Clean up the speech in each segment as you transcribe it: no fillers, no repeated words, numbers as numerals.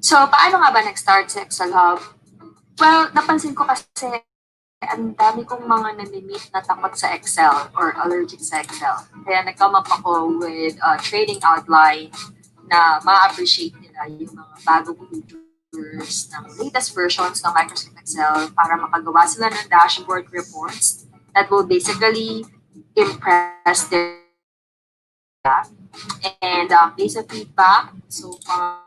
So, paano nga ba nag-start sa Excel Hub? Well, napansin ko kasi ang dami kong mga nami-meet na takot sa Excel or allergic sa Excel. Kaya nag-come up ako with a training outline na ma-appreciate nila yung mga bagong features ng latest versions ng Microsoft Excel para makagawa sila ng dashboard reports that will basically impress their and based on feedback so far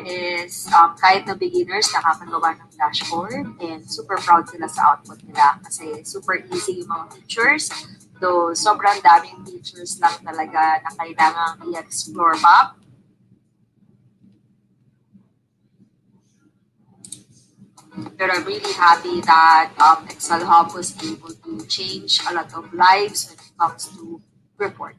is kahit na beginners nakakagawa ng dashboard and super proud sila sa output nila kasi super easy yung mga features. Though sobrang daming features lang talaga na kailangan i-explore pa. But I'm really happy that Excel Hub was able to change a lot of lives when it comes to reporting.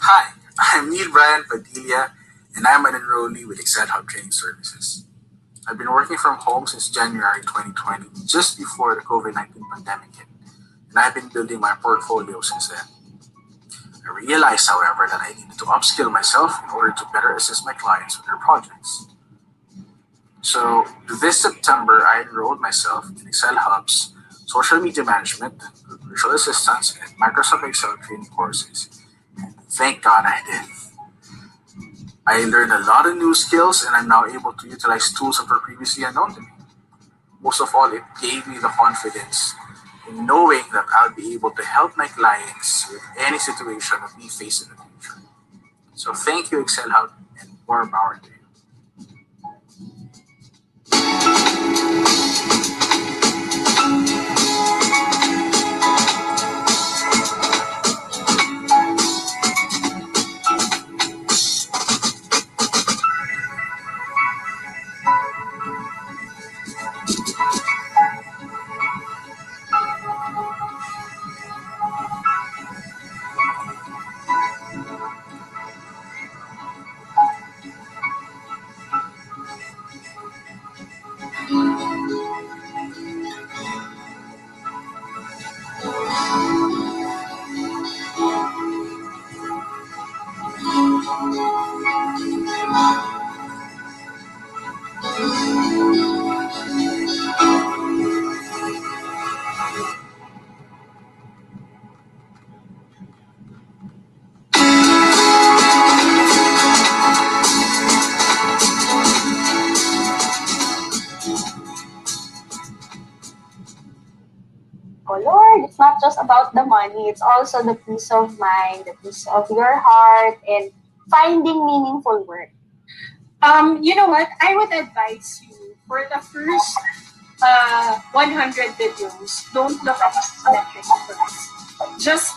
Hi, I'm Neil Brian Padilla, and I'm an enrollee with Excel Hub Training Services. I've been working from home since January 2020, just before the COVID-19 pandemic hit, and I've been building my portfolio since then. I realized, however, that I needed to upskill myself in order to better assist my clients with their projects. So this September, I enrolled myself in Excel Hub's Social Media Management, Virtual Assistance, and Microsoft Excel training courses. And Thank God I did. I learned a lot of new skills and I'm now able to utilize tools that were previously unknown to me. Most of all, it gave me the confidence in knowing that I'll be able to help my clients with any situation that we face in the future. So thank you, Excel Hub, and more power to you. Oh Lord, it's not just about the money, it's also the peace of mind, the peace of your heart, and finding meaningful work. You know what? I would advise you for the first 100 videos, don't look at metrics first. Just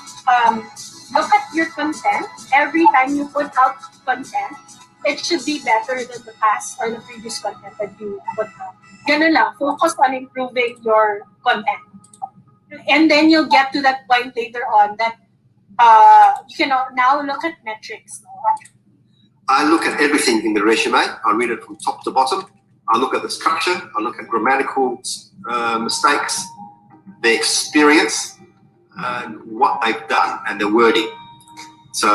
look at your content. Every time you put out content, it should be better than the past or the previous content that you put out. Ganun lang. Focus on improving your content. And then you'll get to that point later on that you can now look at metrics. I look at everything in the resume. I read it from top to bottom. I look at the structure. I look at grammatical mistakes, the experience, and what they've done, and the wording. So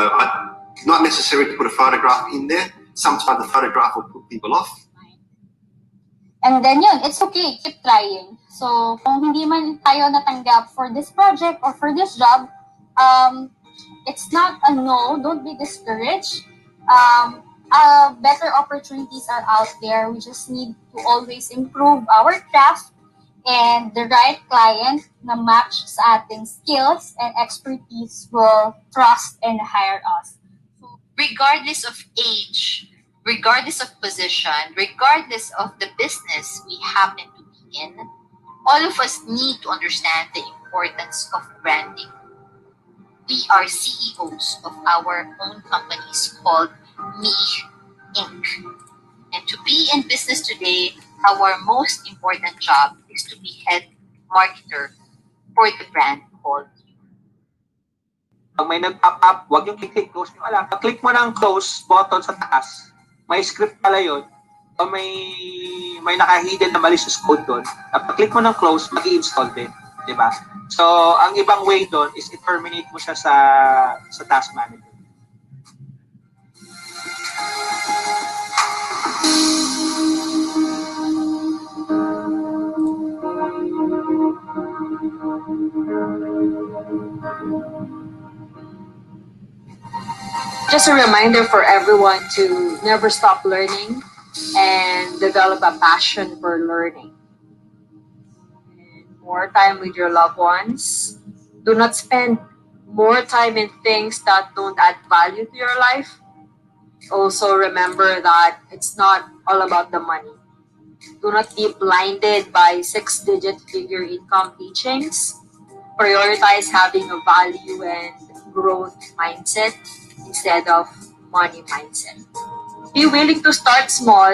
not necessary to put a photograph in there. Sometimes the photograph will put people off. And then yun, it's okay, keep trying. So kung hindi man tayo natanggap for this project or for this job, it's not a no, don't be discouraged. Better opportunities are out there. We just need to always improve our craft and the right client na match sa ating skills and expertise will trust and hire us. Regardless of age, regardless of position, regardless of the business we happen to be in, all of us need to understand the importance of branding. We are CEOs of our own companies called Me Inc. And to be in business today, our most important job is to be head marketer for the brand called you. Pag may nag-pop up, huwag yung click close nyo. Alam, pag-click mo ng close button sa taas, may script pala yun, o may naka-hidden na malicious code doon. Pag-click mo ng close, mag-i-install din. Diba? So, ang ibang way doon is i-terminate mo siya sa task manager. Just a reminder for everyone to never stop learning and develop a passion for learning. And more time with your loved ones. Do not spend more time in things that don't add value to your life. Also remember that it's not all about the money. Do not be blinded by 6-digit figure income teachings. Prioritize having a value and growth mindset instead of money mindset. Be willing to start small,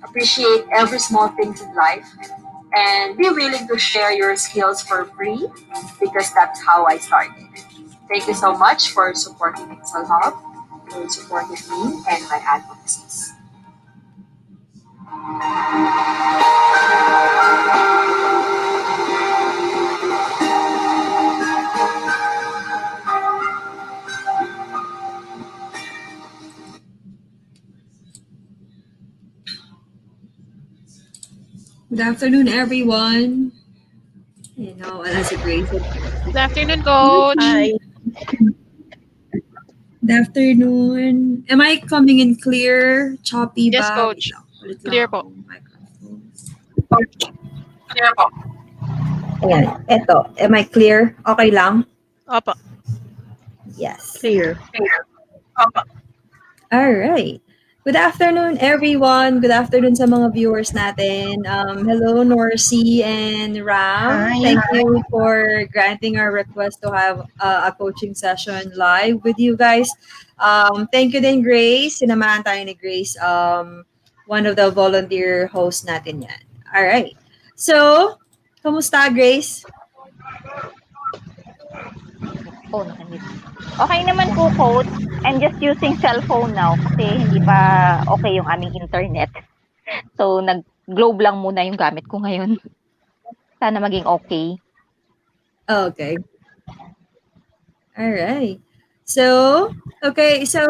appreciate every small thing in life, and be willing to share your skills for free because that's how I started. Thank you so much for supporting Excel Hub, for supporting me and my advocacies. Good afternoon, everyone. You know, as a great Good afternoon, Coach. Hi. Good afternoon. Am I coming in clear? Choppy Yes, ba? Wait coach. lang. Ulit lang Clear po. ako. Microphone. Ayan. Eto. Am I clear? Okay lang? Opo. Yes. Clear. All right. Good afternoon, everyone. Good afternoon sa mga viewers natin. Hello, Norcy and Ram. Hi. Thank you for granting our request to have a coaching session live with you guys. Thank you din, Grace. Sinamahan tayo ni Grace, one of the volunteer hosts natin yan. All right. So, kamusta, Grace? Oh, nakamute. Okay naman po, coach. I'm just using cellphone now kasi hindi pa okay yung aming internet. So, nag-globe lang muna yung gamit ko ngayon. Sana maging okay. Okay. All right. So, okay, so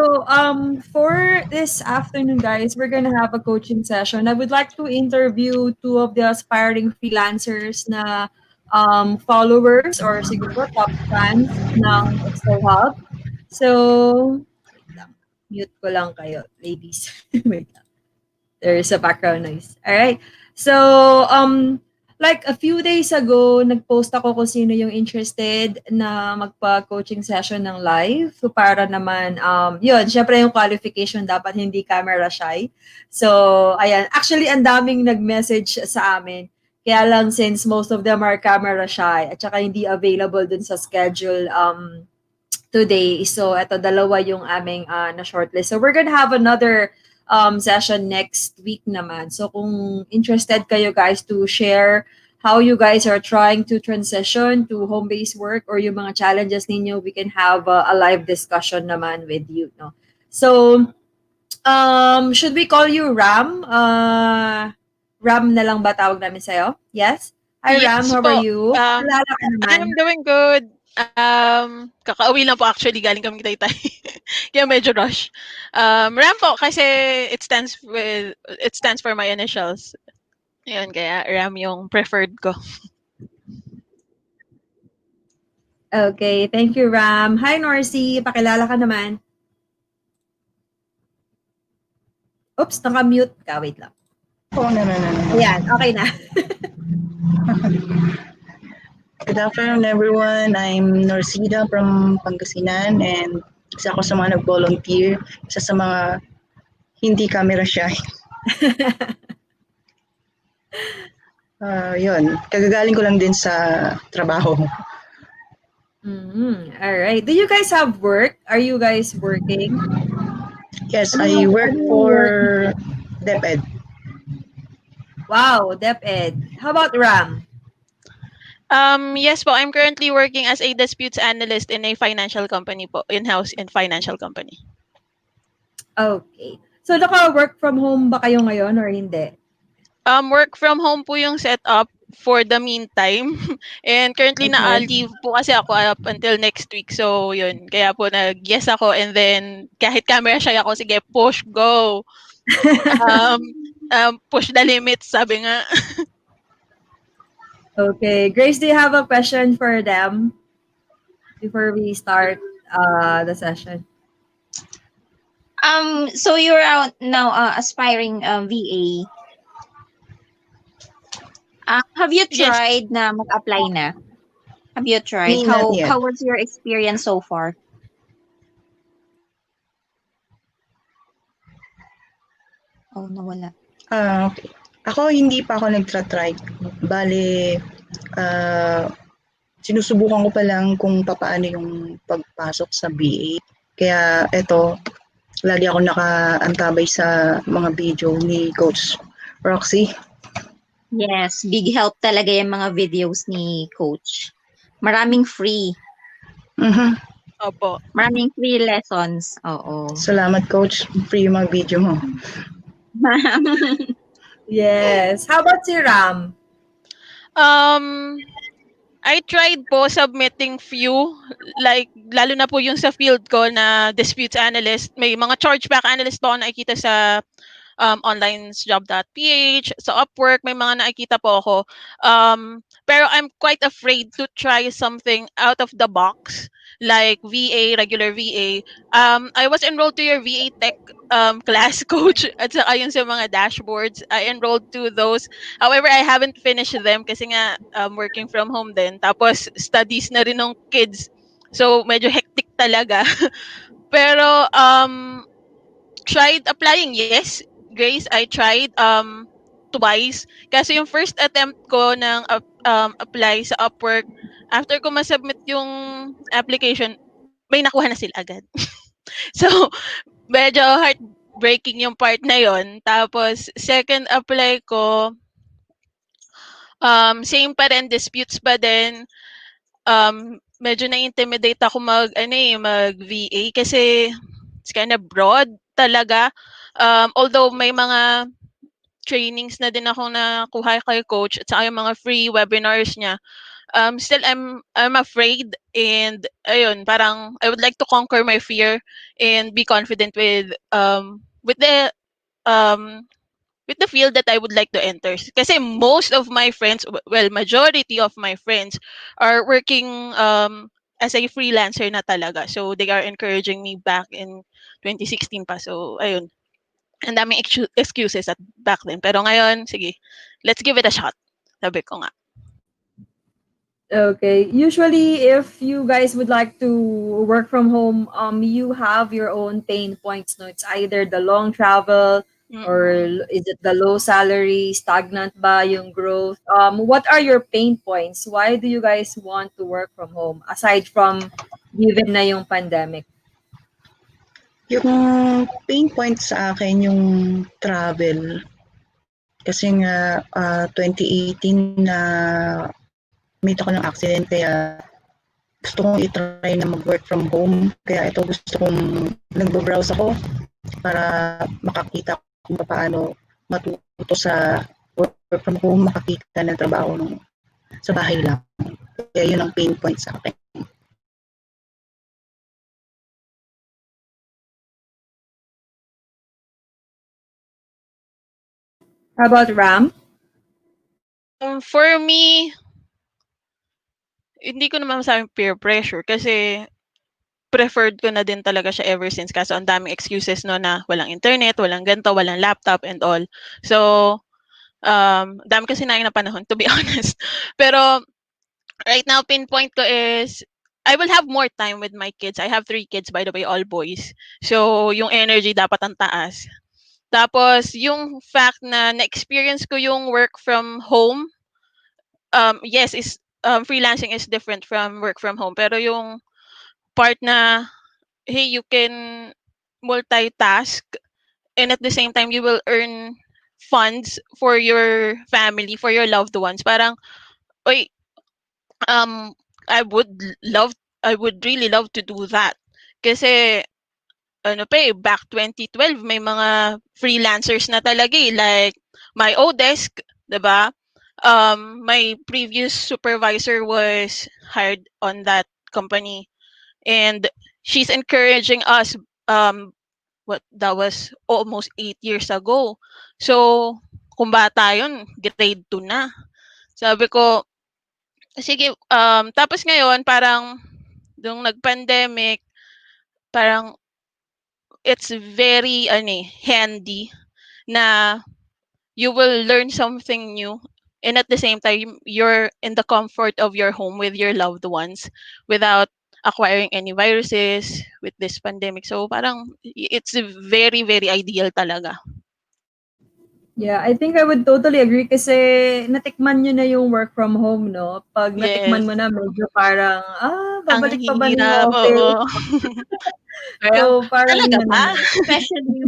for this afternoon, guys, we're gonna have a coaching session. I would like to interview two of the aspiring freelancers na followers or siguro top fans ng Excel Hub. So, wait lang. Mute ko lang kayo, ladies. Wait lang. There's a background noise. All right. So, like a few days ago, nag-post ako kung sino yung interested na magpa-coaching session ng live. So, para naman, yun, syempre yung qualification dapat hindi camera shy. So, ayan. Actually, ang daming nag-message sa amin. Kaya lang since most of them are camera shy at saka hindi available dun sa schedule today. So, eto, dalawa yung aming na-shortlist. So, we're gonna have another session next week naman. So kung interested kayo guys to share how you guys are trying to transition to home-based work or yung mga challenges ninyo, we can have a live discussion naman with you. No? So, should we call you Ram? Ram na lang ba tawag namin sa'yo? Yes? Hi Ram, Yes how po. are you? Kilala ka naman. I'm doing good. Kakauwi lang po actually, galing kami Taytay. Kaya medyo rush. RAM po kasi it stands for my initials. Yun, kaya RAM yung preferred ko. Okay, thank you Ram. Hi Norcy, pakilala ka naman. Oops, naka-mute ka. Wait lang. Oh, no. Ayan, okay na. Good afternoon, everyone. I'm Norsida from Pangasinan and isa ako sa mga nag-volunteer, isa sa mga hindi camera shy. Yun, kagagaling ko lang din sa trabaho. All right. Do you guys have work? Are you guys working? Yes, I work for DepEd. Wow, DepEd. How about Ram? Yes po, I'm currently working as a disputes analyst in a financial company po, in-house in financial company. Okay. So naka-work from home ba kayo ngayon or hindi? Work from home po yung setup for the meantime. And currently na-leave po kasi ako up until next week. So yun, kaya po nag-yes ako and then kahit camera shy ako, sige, push, go. Push the limits, sabi nga. Okay. Grace, do you have a question for them before we start the session? So you're out now aspiring VA. Have you tried na mag-apply na? Have you tried? Me, not yet. How was your experience so far? Oh, nawala. Okay. Ako, hindi pa ako nagtra-try. Bale, sinusubukan ko pa lang kung paano yung pagpasok sa BA. Kaya eto, lagi ako nakaantabay sa mga video ni Coach Roxy. Yes, big help talaga yung mga videos ni Coach. Maraming free. Opo. Maraming free lessons. Oo. Salamat, Coach. Free yung mga video mo. Yes. How about si Ram? I tried po submitting few, like, lalo na po yung sa field ko na disputes analyst. May mga chargeback analyst po ako nakikita sa onlinesjob.ph, sa Upwork, may mga nakikita po ako. Pero I'm quite afraid to try something out of the box like VA, regular VA. I was enrolled to your VA Tech class, coach, at saka yun sa mga dashboards. I enrolled to those. However, I haven't finished them kasi nga working from home din. Tapos studies na rin ng kids. So medyo hectic talaga. Pero tried applying, yes. Grace, I tried twice. Kasi yung first attempt ko ng apply sa Upwork, after ko ma-submit yung application, may nakuha na sila agad. So, medyo heartbreaking yung part na yon. Tapos, second apply ko, same pa rin, disputes pa din. Medyo na-intimidate ako mag-VA kasi it's kind of broad talaga. Although may mga trainings na din ako nakuha kay coach at saka yung mga free webinars niya. Still I'm afraid, and ayun, parang I would like to conquer my fear and be confident um with the field that I would like to enter. Kasi most of my friends, well, majority of my friends are working as a freelancer na talaga. So they are encouraging me back in 2016 pa. So ayun, ang daming excuses at back then. Pero ngayon, sige, let's give it a shot. Sabi ko nga. Okay. Usually, if you guys would like to work from home, you have your own pain points. No, it's either the long travel, or is it the low salary, stagnant ba yung growth? What are your pain points? Why do you guys want to work from home aside from given na yung pandemic? Yung pain point sa akin yung travel. Kasi nga 2018 na meet ako ng accident, kaya gusto kong i-try na mag-work from home. Kaya ito gusto kong nag-browse ako para makakita kung paano matuto sa work from home, makakita ng trabaho sa bahay lang. Kaya yun ang pain point sa akin. How about Ram? For me, hindi ko naman masabing peer pressure kasi preferred ko na din talaga siya ever since. Kaso ang daming excuses no na walang internet, walang ganito, walang laptop and all. So, dami kasi na na panahon, to be honest. Pero right now, pinpoint ko is I will have more time with my kids. I have 3 kids, by the way, all boys. So, yung energy dapat ang taas. Tapos, yung fact na na-experience ko yung work from home, yes, freelancing is different from work from home. Pero yung part na, hey, you can multitask and at the same time, you will earn funds for your family, for your loved ones. Parang, oy, um, I would I would really love to do that. Kasi, back 2012, may mga freelancers na talaga like my Odesk, 'di ba? My previous supervisor was hired on that company, and she's encouraging us. What that was almost 8 years ago. So, kung bata yun, grade 2 na. Sabi ko, sige, tapos ngayon, parang, nung nag-pandemic, parang, it's very, handy na you will learn something new. And at the same time, you're in the comfort of your home with your loved ones without acquiring any viruses with this pandemic. So parang it's very, very ideal talaga. Yeah, I think I would totally agree kasi natikman nyo na yung work from home, no? Pag natikman mo na, medyo parang, Ang babalik pa ba ng hirap, office? oo. So, parang Talaga ano ba? na. Especially,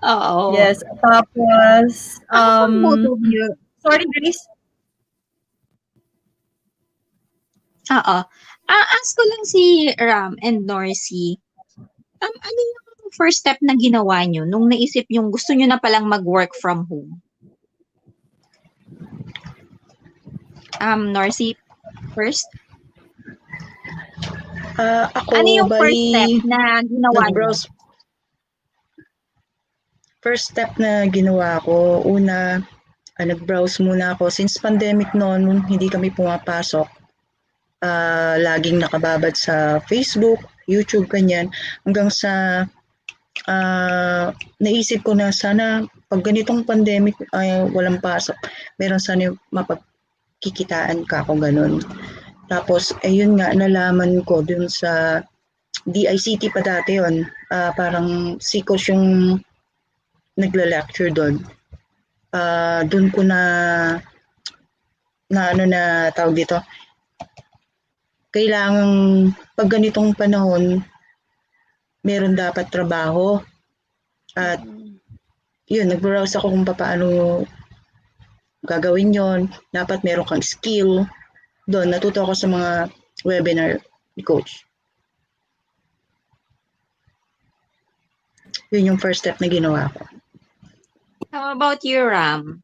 oo. Yes, tapos, For both of you, sorry, Grace? oo. Ask ko lang si Ram and Norcy. Ano yung first step na ginawa nyo nung naisip yung gusto nyo na palang mag-work from home? Norcy first? Ako, Ano yung first step na ginawa nyo? First step na ginawa ko, una, nag-browse muna ako. Since pandemic noon, hindi kami pumapasok. laging nakababad sa Facebook, YouTube, ganyan. Hanggang sa naisip ko na sana pag ganitong pandemic ay walang pasok, meron sana mapagkikitaan ka ako ganun. Tapos, ayun nga, nalaman ko dun sa DICT pa dati yun. Parang si coach yung nagla-lecture doon. Doon ko na tawag dito, kailangan pag ganitong panahon, meron dapat trabaho. At yun, nag-browse ako kung paano gagawin yon. Dapat meron kang skill. Doon, natuto ako sa mga webinar ni coach. Yun yung first step na ginawa ko. How about you, Ram?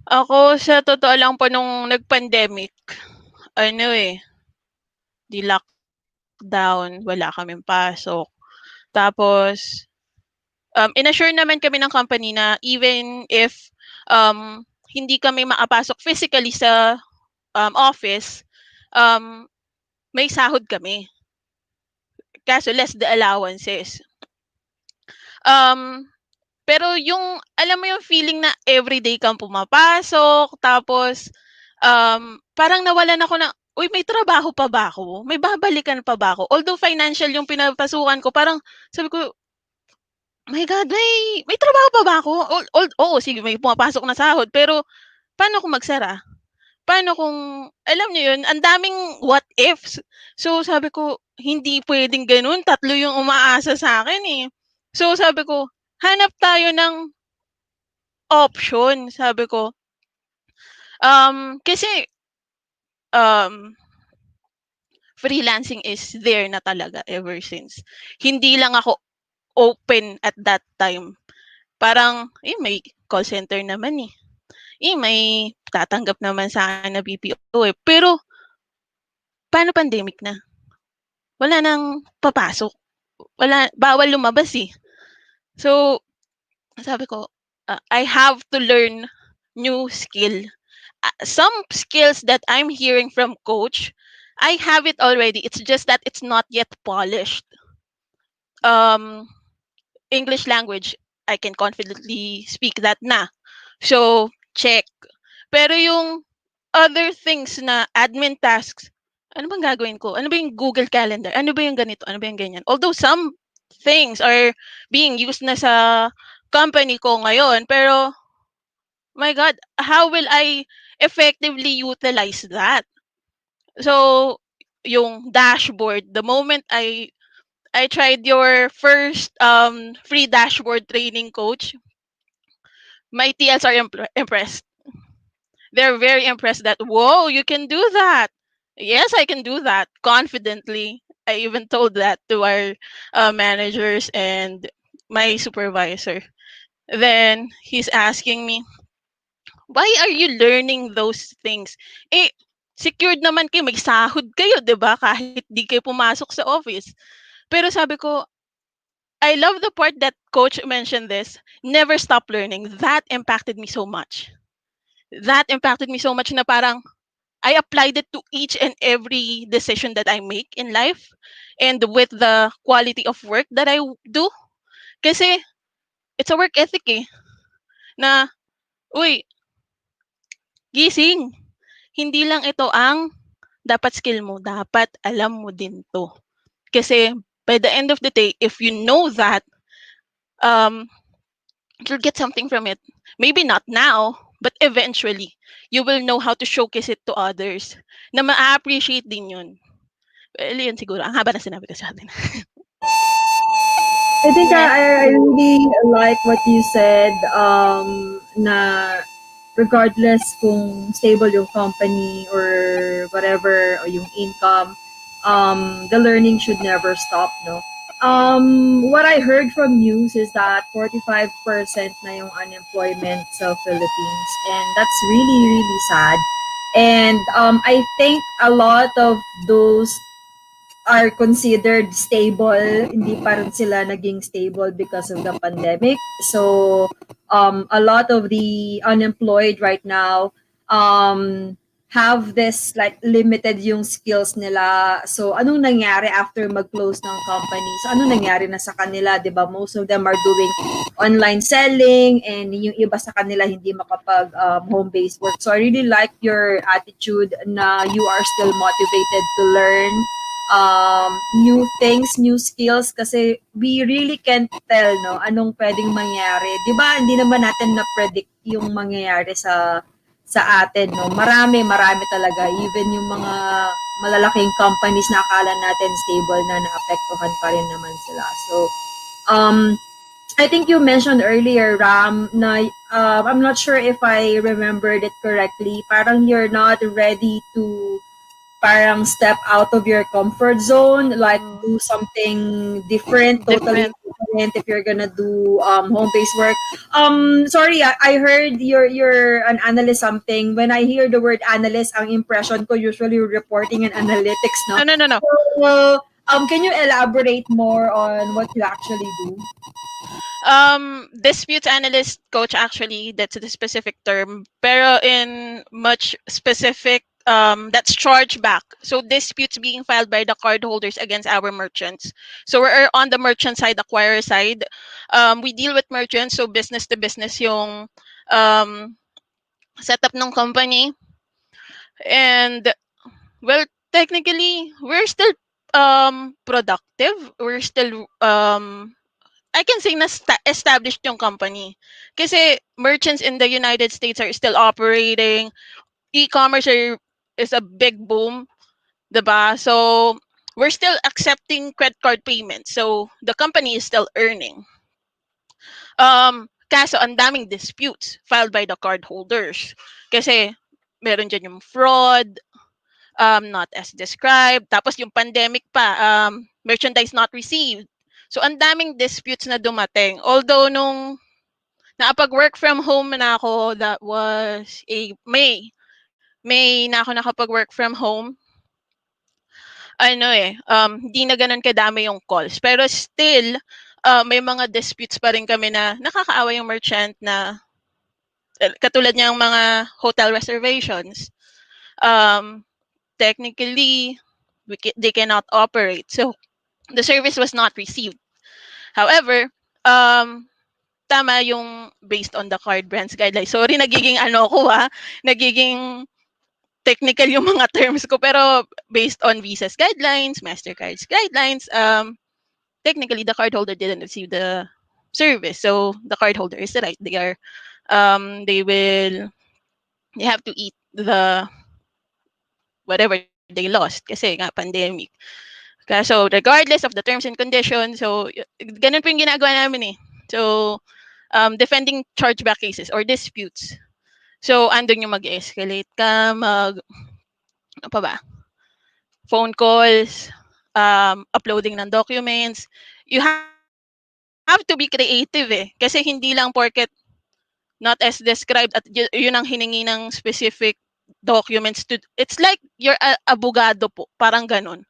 Ako, sa totoo lang po, nung nag-pandemic, di lockdown, wala kaming pasok. Tapos, inassure naman kami ng company na even if hindi kami makapasok physically sa office, may sahod kami. Kaso less the allowances. Pero yung, alam mo yung feeling na everyday kang pumapasok, tapos parang nawalan ako ng, uy, may trabaho pa ba ako? May babalikan pa ba ako? Although financial yung pinapasukan ko, parang sabi ko, my God, may trabaho pa ba ako? Oo, sige, may pumapasok na sahod, pero paano kung magsara? Paano kung, alam niyo yun, ang daming what ifs. So sabi ko, hindi pwedeng ganun, 3 yung umaasa sa akin eh. So sabi ko, hanap tayo ng option, sabi ko. Kasi freelancing is there na talaga ever since. Hindi lang ako open at that time. Parang, may call center naman eh. May tatanggap naman sa akin na BPO eh. Pero, paano pandemic na? Wala nang papasok. Bawal lumabas eh. So, sabi ko, I have to learn new skill. Some skills that I'm hearing from coach, I have it already. It's just that it's not yet polished. English language, I can confidently speak that na. So, check. Pero yung other things na admin tasks, ano bang gagawin ko? Ano ba yung Google Calendar? Ano ba yung ganito? Ano ba yung ganyan? Although some things are being used na sa company ko ngayon, pero my God, how will I effectively utilize that? So, yung dashboard, the moment I tried your first free dashboard training, coach, my TLs are impressed. They're very impressed that, whoa, you can do that. Yes, I can do that confidently. I even told that to our managers and my supervisor. Then he's asking me, why are you learning those things? Secured naman kayo, may sahod kayo, 'di ba? Kahit di kayo pumasok sa office. Pero sabi ko, I love the part that coach mentioned this, never stop learning. That impacted me so much. That impacted me so much na parang I applied it to each and every decision that I make in life and with the quality of work that I do. Kasi it's a work ethic eh. Na, uy, gising. Hindi lang ito ang dapat skill mo. Dapat alam mo din to. Kasi by the end of the day, if you know that, you'll get something from it. Maybe not now, but eventually, you will know how to showcase it to others na ma-appreciate din yun. Well, yun siguro. Ang haba na sinabi ko sa atin. I think I really like what you said, na regardless kung stable yung company or whatever, or yung income, the learning should never stop, no? What I heard from news is that 45% na yung unemployment sa Philippines, and that's really, really sad. And I think a lot of those are considered stable, hindi pa rin sila naging stable because of the pandemic. So, a lot of the unemployed right now, have this like limited yung skills nila. So anong nangyari after mag-close ng company? So anong nangyari na sa kanila, 'di ba? Most of them are doing online selling and yung iba sa kanila hindi makapag home-based work. So I really like your attitude na you are still motivated to learn new things, new skills kasi we really can't tell no anong pwedeng mangyari. 'Di ba? Hindi naman natin na predict yung mangyayari sa atin, no? Marami talaga. Even yung mga malalaking companies na akala natin stable na naapektuhan pa rin naman sila. So, um, I think you mentioned earlier, Ram, na I'm not sure if I remembered it correctly. Parang you're not ready to parang step out of your comfort zone, like do something different, totally different if you're gonna do home-based work. Sorry, I heard you're an analyst something. When I hear the word analyst, ang impression ko usually reporting and analytics, no? No. So, can you elaborate more on what you actually do? Disputes analyst coach, actually, that's the specific term, pero in much specific, that's chargeback. So disputes being filed by the cardholders against our merchants. So we're on the merchant side, acquirer side. We deal with merchants, so business to business yung setup ng company. And well, technically we're still productive. We're still I can say na established yung company. Kasi merchants in the United States are still operating. E-commerce is a big boom, diba? So we're still accepting credit card payments. So the company is still earning. Kaso ang daming disputes filed by the cardholders. Kasi meron dyan yung fraud, not as described. Tapos yung pandemic pa, merchandise not received. So ang daming disputes na dumating. Although nung nakapag-work from home na ako, that was May. May na ako nakapag-work from home. Hindi na ganun kadami yung calls. Pero still, may mga disputes pa rin kami na nakakaawa yung merchant na katulad niyang mga hotel reservations. Technically, they cannot operate. So, the service was not received. However, tama yung based on the card brands guidelines. Sorry, nagiging nagiging technical yung mga terms ko, pero based on Visa's guidelines, MasterCard's guidelines, technically the cardholder didn't receive the service. So the cardholder is right. They have to eat the whatever they lost kasi nga pandemic. So regardless of the terms and conditions, so ganun po yung ginagawa namin eh. So defending chargeback cases or disputes. So andun yung mag-escalate ka, ano pa ba? Phone calls, uploading ng documents. You have to be creative eh. Kasi hindi lang porket not as described at yun ang hiningi ng specific documents to, it's like you're a abogado po, parang ganun,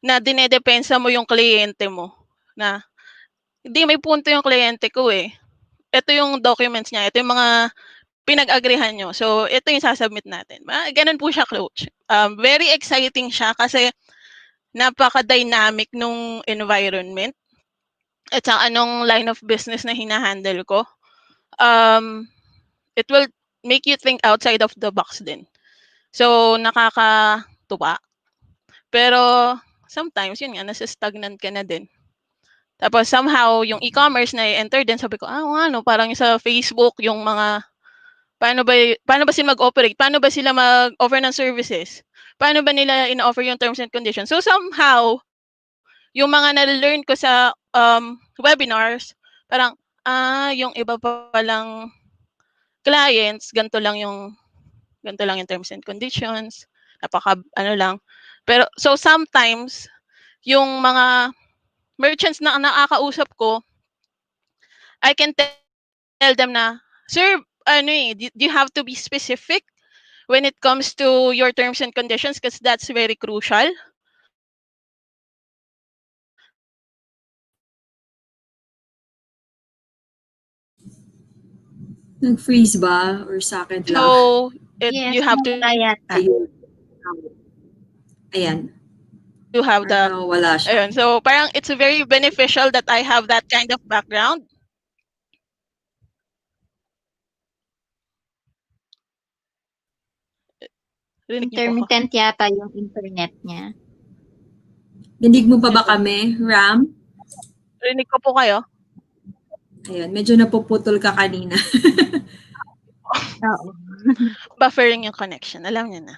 na dinedepensa mo yung kliyente mo, na hindi, may punto yung kliyente ko eh, ito yung documents niya, ito yung mga pinag-agrihan nyo, so ito yung sasubmit natin. Ganun po siya, coach. Very exciting siya kasi napaka-dynamic nung environment at sa anong line of business na hinahandle ko. It will make you think outside of the box din. So, nakakatuwa. Pero, sometimes, yun nga, nasa-stagnant ka na din. Tapos, somehow, yung e-commerce na i-enter din, sabi ko, parang sa Facebook, yung mga, paano ba sila mag-operate? Paano ba sila mag-offer ng services? Paano ba nila in-offer yung terms and conditions? So, somehow, yung mga na-learn ko sa webinars, parang, yung iba pa palang clients, ganito lang yung terms and conditions, lang. Pero, so sometimes, yung mga merchants na nakakausap ko, I can tell them na, sir, you have to be specific when it comes to your terms and conditions because that's very crucial. Nag-freeze ba? Or sa akin lang? So, you have to yata. Ayun. Ayan. have Or the nawala siya. ayun. So parang it's very beneficial that I have that kind of background. Rinig niyo po ako? Intermittent yata yung internet niya. Dinig mo pa ba kami, Ram? Rinig ko po kayo? Ayan, medyo napuputol ka kanina. Oo. Buffering yung connection. Alam niyo na.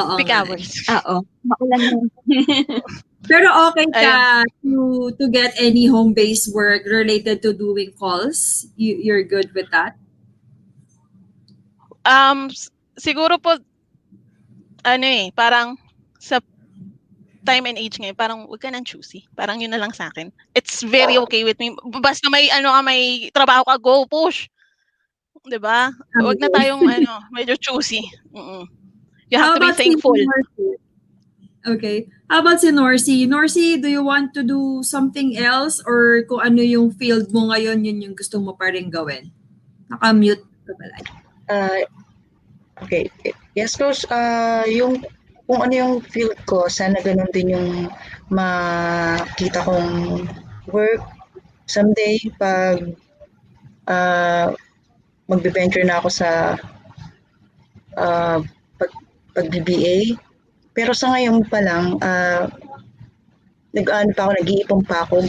Oo Peak nga. hours. Oo. Maulan na. Pero okay Ayun. ka to get any home-based work related to doing calls? You're good with that? Siguro po, parang sa time and age ngayon, parang wag ka nang choosy. Parang yun na lang sa akin. It's very okay with me. Basta may may trabaho ka, go, push. 'Di ba? Wag na tayong medyo choosy. You have How to be about si thankful. Norcy? Okay. How about si Norcy? Norcy, do you want to do something else or kung ano yung field mo ngayon, yun yung gusto mo pa rin gawin? Naka-mute ka pala. Okay. Yes, Coach. Yung kung ano yung field ko, sana ganun din yung makita kong work someday pag magbe-venture na ako sa pag-BBA. Pero sa ngayon pa lang, nag-iipon pa ako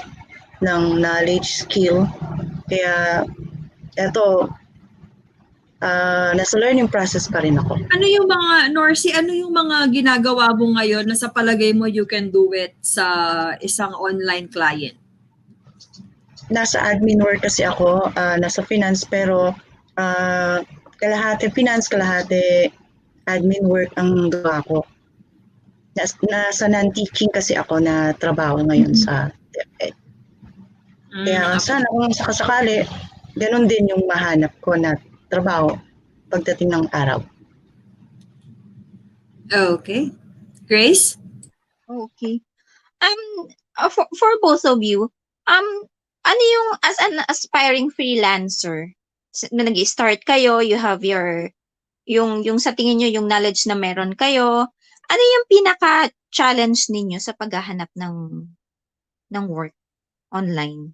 ng knowledge, skill. Kaya, eto, nasa learning process pa rin ako. Ano yung mga, Norcy, ano yung mga ginagawa mo ngayon na sa palagay mo you can do it sa isang online client? Nasa admin work kasi ako, nasa finance, pero kalahati finance, kalahati admin work ang gawa ko. Nasa non-teaching kasi ako na trabaho ngayon sa DepEd. Kaya sana kung sakasakali, ganun din yung mahanap ko na trabaho pagdating ng araw. Okay. Grace? Okay. For both of you, ano yung as an aspiring freelancer, na nag-start kayo, you have yung sa tingin nyo yung knowledge na meron kayo, ano yung pinaka-challenge ninyo sa paghahanap ng work online?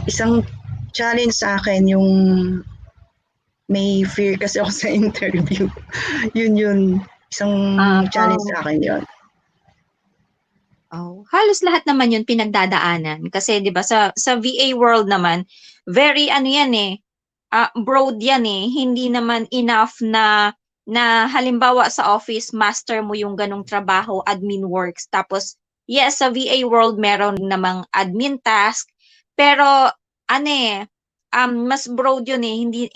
Isang challenge sa akin yung may fear kasi ako sa interview. yun. Isang challenge sa akin yun. Oh, halos lahat naman yun pinagdadaanan. Kasi 'di ba sa VA world naman, very yan broad yan Hindi naman enough na halimbawa sa office, master mo yung ganong trabaho, admin works. Tapos, yes, sa VA world meron namang admin task, pero mas broad yun Hindi,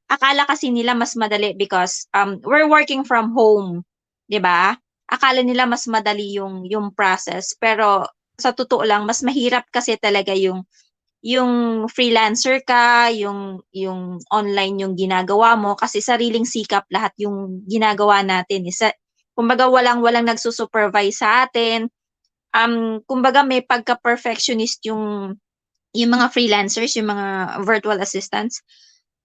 akala kasi nila mas madali because we're working from home, 'di ba? Akala nila mas madali yung process, pero sa totoo lang mas mahirap kasi talaga yung freelancer ka, yung online yung ginagawa mo kasi sariling sikap lahat yung ginagawa natin. Kumbaga walang nagsusupervise sa atin. Kumbaga may pagka-perfectionist yung mga freelancers, yung mga virtual assistants.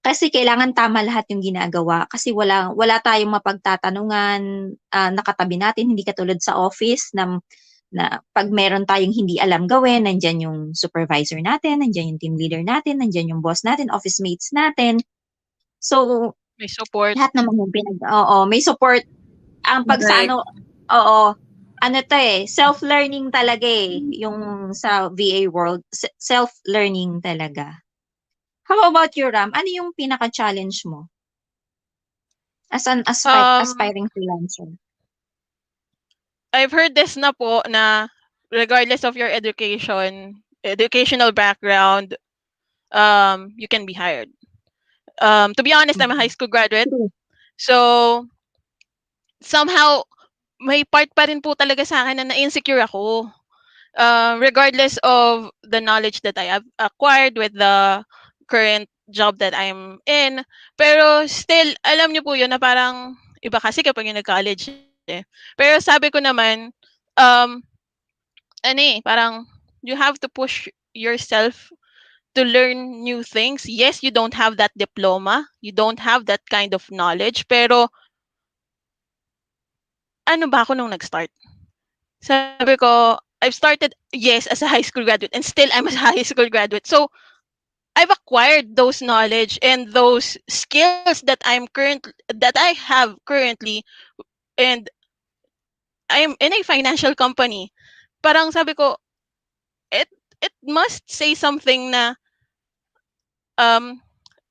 Kasi kailangan tama lahat yung ginagawa kasi wala tayong mapagtatanungan nakatabi natin, hindi katulad sa office na pag meron tayong hindi alam gawin, nandyan yung supervisor natin, nandyan yung team leader natin, nandyan yung boss natin, office mates natin. So, may support. Lahat naman yung may support. Ang pag sa self-learning talaga yung sa VA world, self-learning talaga. How about you, Ram? Ano yung pinaka-challenge mo as an aspiring freelancer? I've heard this na po na regardless of your educational background, you can be hired. To be honest, I'm a high school graduate. So, somehow, may part pa rin po talaga sa akin na na-insecure ako. Regardless of the knowledge that I have acquired with the current job that I'm in. Pero still, alam niyo po yun na parang iba kasi kapag yung nag-college Pero sabi ko naman, parang you have to push yourself to learn new things. Yes, you don't have that diploma, you don't have that kind of knowledge, pero ano ba ako nung nag-start? Sabi ko, I've started, yes, as a high school graduate, and still I'm a high school graduate. So, I've acquired those knowledge and those skills that I have currently, and I'm in a financial company. Parang sabi ko, it it must say something na um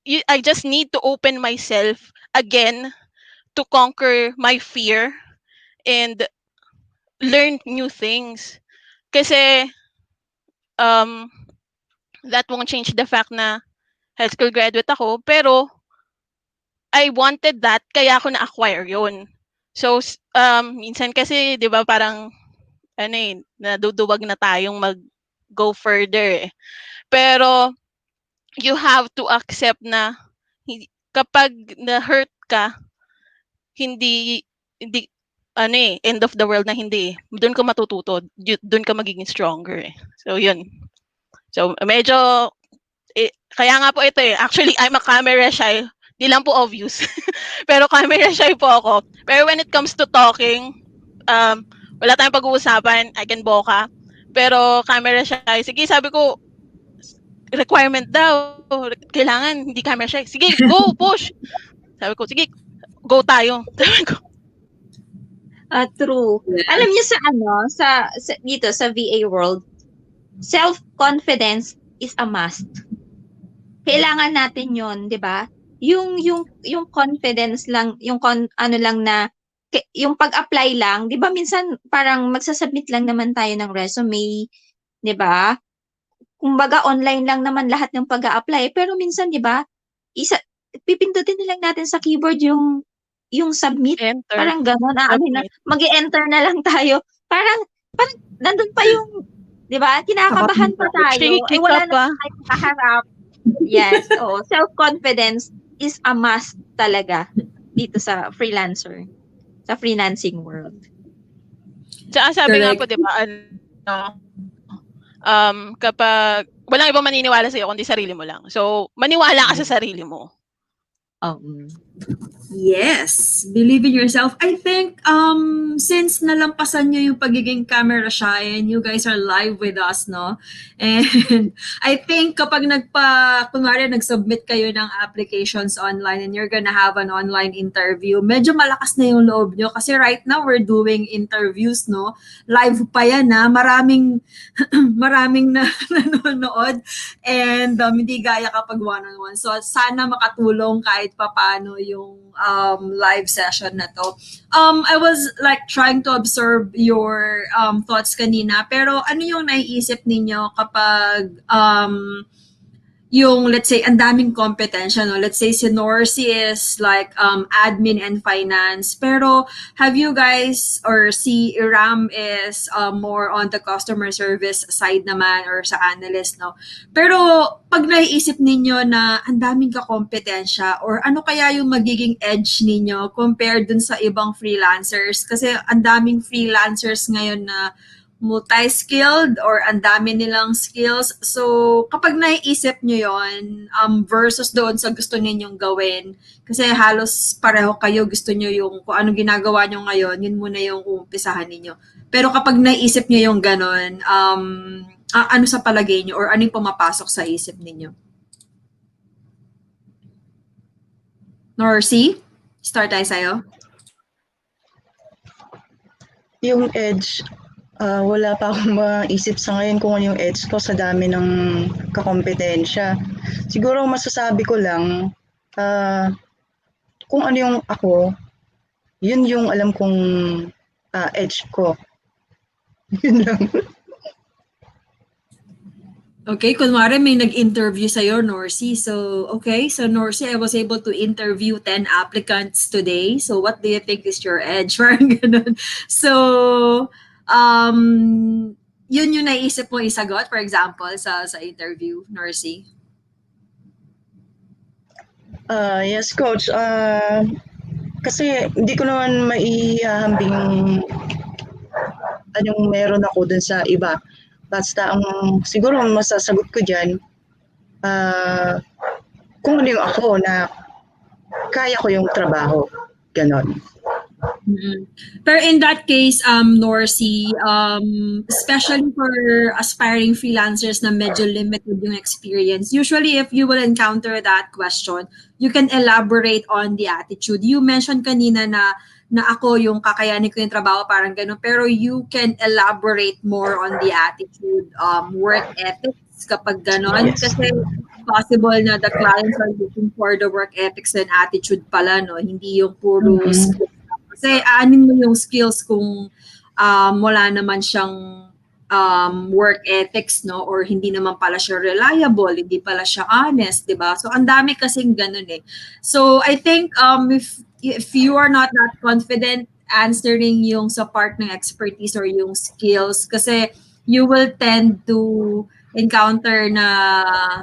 I just need to open myself again to conquer my fear and learn new things. Kasi um that won't change the fact na high school graduate ako, pero I wanted that kaya ako na-acquire 'yun. So minsan kasi 'di ba parang ano naduduwag na tayong mag-go further eh. Pero you have to accept na kapag na-hurt ka, hindi end of the world na hindi. Doon ka matututo, doon ka magiging stronger eh. So yun. So medyo kaya nga po ito eh. Actually, I'm a camera shy. Di lang po obvious. Pero camera shy po ako. Pero when it comes to talking, wala tayong pag-uusapan, I can boka. Pero camera shy, sige sabi ko, requirement daw, kailangan hindi camera shy. Sige, go, push. Sabi ko, sige, go tayo. Sabi ko, True. Yes. Alam niyo sa dito sa VA world, self-confidence is a must. Kailangan natin 'yon, 'di ba? Yung confidence lang, ano lang na yung pag-apply lang, 'di ba minsan parang magsasubmit lang naman tayo ng resume, 'di ba? Kumbaga online lang naman lahat ng pag-a-apply, pero minsan 'di ba? Pipindutin na lang natin sa keyboard yung submit, enter. parang gano'n, Submit. mag-e-enter na lang tayo. Parang nandun pa yung, 'di ba? Kinakabahan pa tayo. Shaky Wala ka na pa. tayong kaharap. Yes, oo. Self-confidence is a must talaga dito sa freelancer, sa freelancing world. Tsaka sabi nga Correct. po, di ba, kapag walang ibang maniniwala sa'yo kundi sarili mo lang. So, maniwala ka sa sarili mo. Yes, believe in yourself. I think since nalampasan nyo yung pagiging camera shy and you guys are live with us, no? And I think kapag kunwari nag-submit kayo ng applications online and you're gonna have an online interview, medyo malakas na yung loob nyo kasi right now we're doing interviews, no? Live pa yan, ha? Maraming na nanonood and hindi gaya kapag one-on-one. So sana makatulong kahit papano yung live session na to. I was like trying to observe your thoughts kanina, pero ano yung naiisip ninyo kapag yung, let's say, ang daming kompetensya, no? Let's say si Norcy is like admin and finance, pero have you guys, or si Ram is more on the customer service side naman, or sa analyst, no? Pero pag naiisip ninyo na ang daming kakompetensya, or ano kaya yung magiging edge ninyo compared dun sa ibang freelancers? Kasi ang daming freelancers ngayon na multi-skilled or ang dami nilang skills. So, kapag naiisip nyo yon versus doon sa gusto ninyong gawin, kasi halos pareho kayo, gusto nyo yung kung anong ginagawa nyo ngayon, yun muna yung uumpisahan ninyo. Pero kapag naiisip nyo yung ganon, ano sa palagay nyo or ano yung pumapasok sa isip ninyo? Norcy, start tayo sa'yo. Yung edge, wala pa akong maisip sa ngayon kung ano yung edge ko sa dami ng kakompetensya. Siguro masasabi ko lang, kung ano yung ako, yun yung alam kong edge ko. Yun lang. Okay, kunwari may nag-interview sa'yo, Norcy. So, okay. So, Norcy, I was able to interview 10 applicants today. So, what do you think is your edge? Parang ganun. So, yun yung naisip mo isagot, for example, sa interview, Norcy? Yes, Coach. Kasi hindi ko naman maihahambing anong meron ako dun sa iba. Basta ang siguro masasagot ko dyan, kung ano yung ako na kaya ko yung trabaho. Ganon. Mm. Pero in that case, Norcy, especially for aspiring freelancers na medyo limited yung experience, usually if you will encounter that question, you can elaborate on the attitude. You mentioned kanina na ako yung kakayanin ko yung trabaho, parang gano'n. Pero you can elaborate more on the attitude, work ethics kapag gano'n. Yes. Kasi possible na the clients are looking for the work ethics and attitude pala, no? Hindi yung puro skills. Kasi aanin mo yung skills kung wala naman siyang work ethics, no? Or hindi naman pala siya reliable, hindi pala siya honest, di ba? So, ang dami kasing ganun eh. So, I think if you are not that confident answering yung sa part ng expertise or yung skills, kasi you will tend to encounter na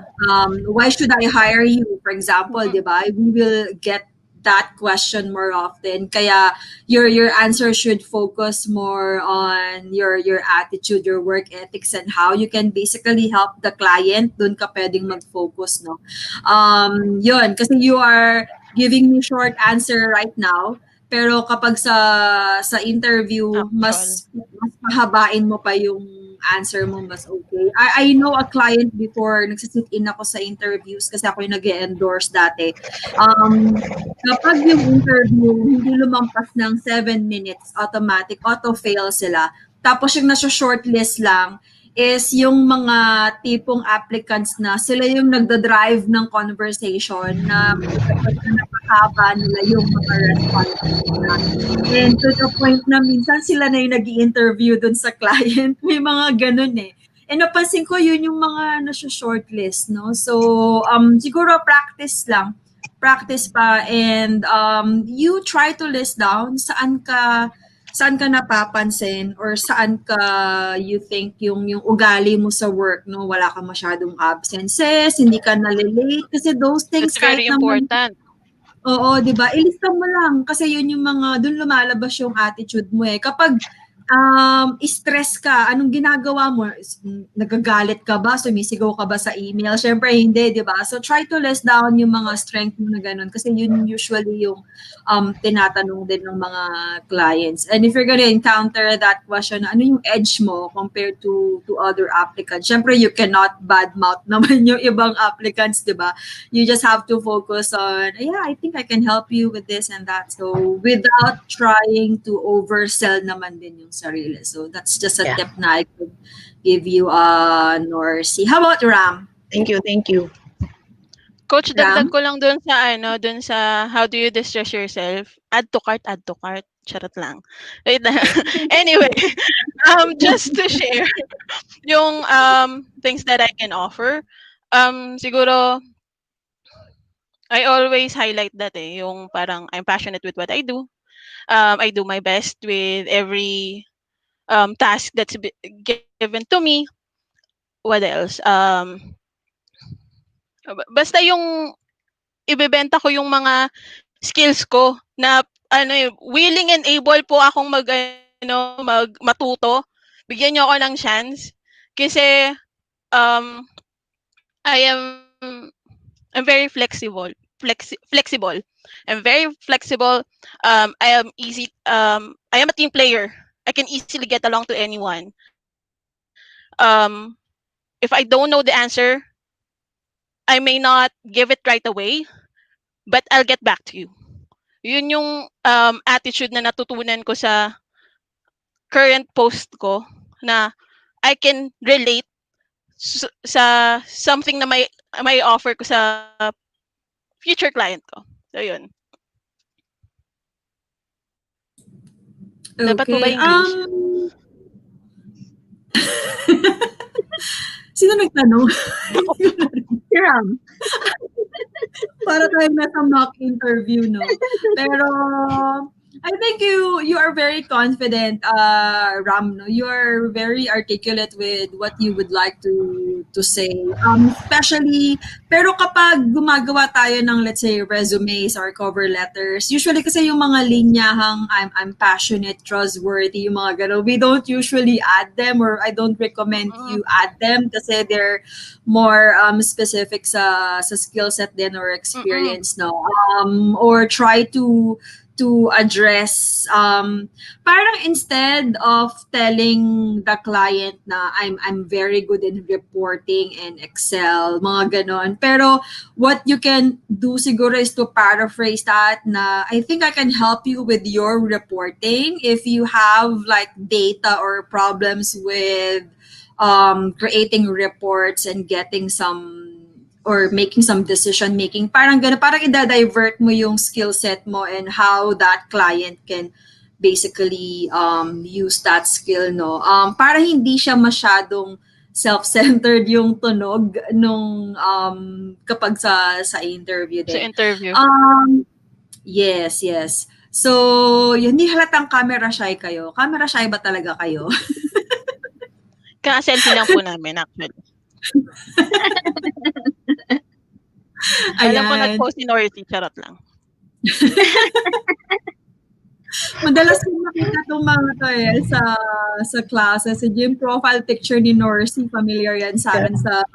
why should I hire you, for example, di ba? We will get that question more often. Kaya your answer should focus more on your attitude, your work ethics, and how you can basically help the client. Doon ka pwedeng mag-focus, no? Yun, kasi you are giving me short answer right now. Pero kapag sa interview, mas mahabain mo pa yung answer mo, mas okay. I know a client before, nagsisit in ako sa interviews kasi ako yung nag-endorse dati. Kapag yung interview hindi lumampas ng 7 minutes, automatic, auto-fail sila. Tapos yung nasa shortlist lang is yung mga tipong applicants na sila yung nagda-drive ng conversation na napakahaba nila yung mga responses nila. And to the point na minsan sila na yung nag-i-interview dun sa client. May mga ganun eh. And napansin ko yun yung mga nasa shortlist, no? So, siguro practice lang. Practice pa and you try to list down saan ka napapansin or saan ka you think yung ugali mo sa work, no? Wala ka masyadong absences, hindi ka nalilate kasi those things That's very important. Oo, 'di ba? Ilista mo lang kasi yun yung mga doon lumalabas yung attitude mo eh. Kapag stress ka, anong ginagawa mo? Nagagalit ka ba? Sumisigaw ka ba sa email? Syempre hindi, 'di ba? So try to list down yung mga strength mo na ganun kasi yun usually yung tinatanong din ng mga clients. And if you're gonna encounter that question, ano yung edge mo compared to other applicants? Syempre you cannot badmouth naman yung ibang applicants, 'di ba? You just have to focus on, yeah, I think I can help you with this and that. So without trying to oversell naman din yung sarili. So that's just a tip na I could give you, Norcy. How about Ram? Thank you. Coach, dagdag ko lang dun sa how do you distress yourself? Add to cart. Charot lang. Wait lang. Anyway, just to share yung things that I can offer. Siguro, I always highlight that yung parang I'm passionate with what I do. I do my best with every task that's given to me. What else? Basta yung ibebenta ko yung mga skills ko na willing and able po akong matuto. Bigyan niyo ako ng chance kasi I'm very flexible. I'm very flexible. I am I am a team player. I can easily get along to anyone. If I don't know the answer, I may not give it right away, but I'll get back to you. Yun yung attitude na natutunan ko sa current post ko na I can relate sa something na may offer ko sa future client ko. So yun. Okay. Dapat po ba English? Sino nagtanong? Si Ram. Para tayong nasa mock interview, no? Pero I think you are very confident, Ram. No? You are very articulate with what you would like to say. Especially, pero kapag gumagawa tayo ng, let's say, resumes or cover letters, usually kasi yung mga linyahang I'm passionate, trustworthy, yung mga gano'n, we don't usually add them, or I don't recommend you add them kasi they're more specific sa skill set din or experience, no? Or try to address, parang instead of telling the client na I'm very good in reporting and Excel, mga ganon. Pero what you can do siguro is to paraphrase that na I think I can help you with your reporting if you have like data or problems with creating reports and getting some or making some decision making, parang gano'n, parang i-divert mo yung skill set mo and how that client can basically use that skill, no? Para hindi siya masyadong self-centered yung tunog nung kapag sa interview Sa din. interview. Yes, yes. So, yun, hindi halatang camera shy kayo. Camera shy ba talaga kayo? Kaka-selfie lang po namin actually. Alam ko Ayan. nag-post si Norty, charot lang. Madalas ko makita itong mga to sa classes. Yung profile picture ni Norcy, familiar yan sa akin sa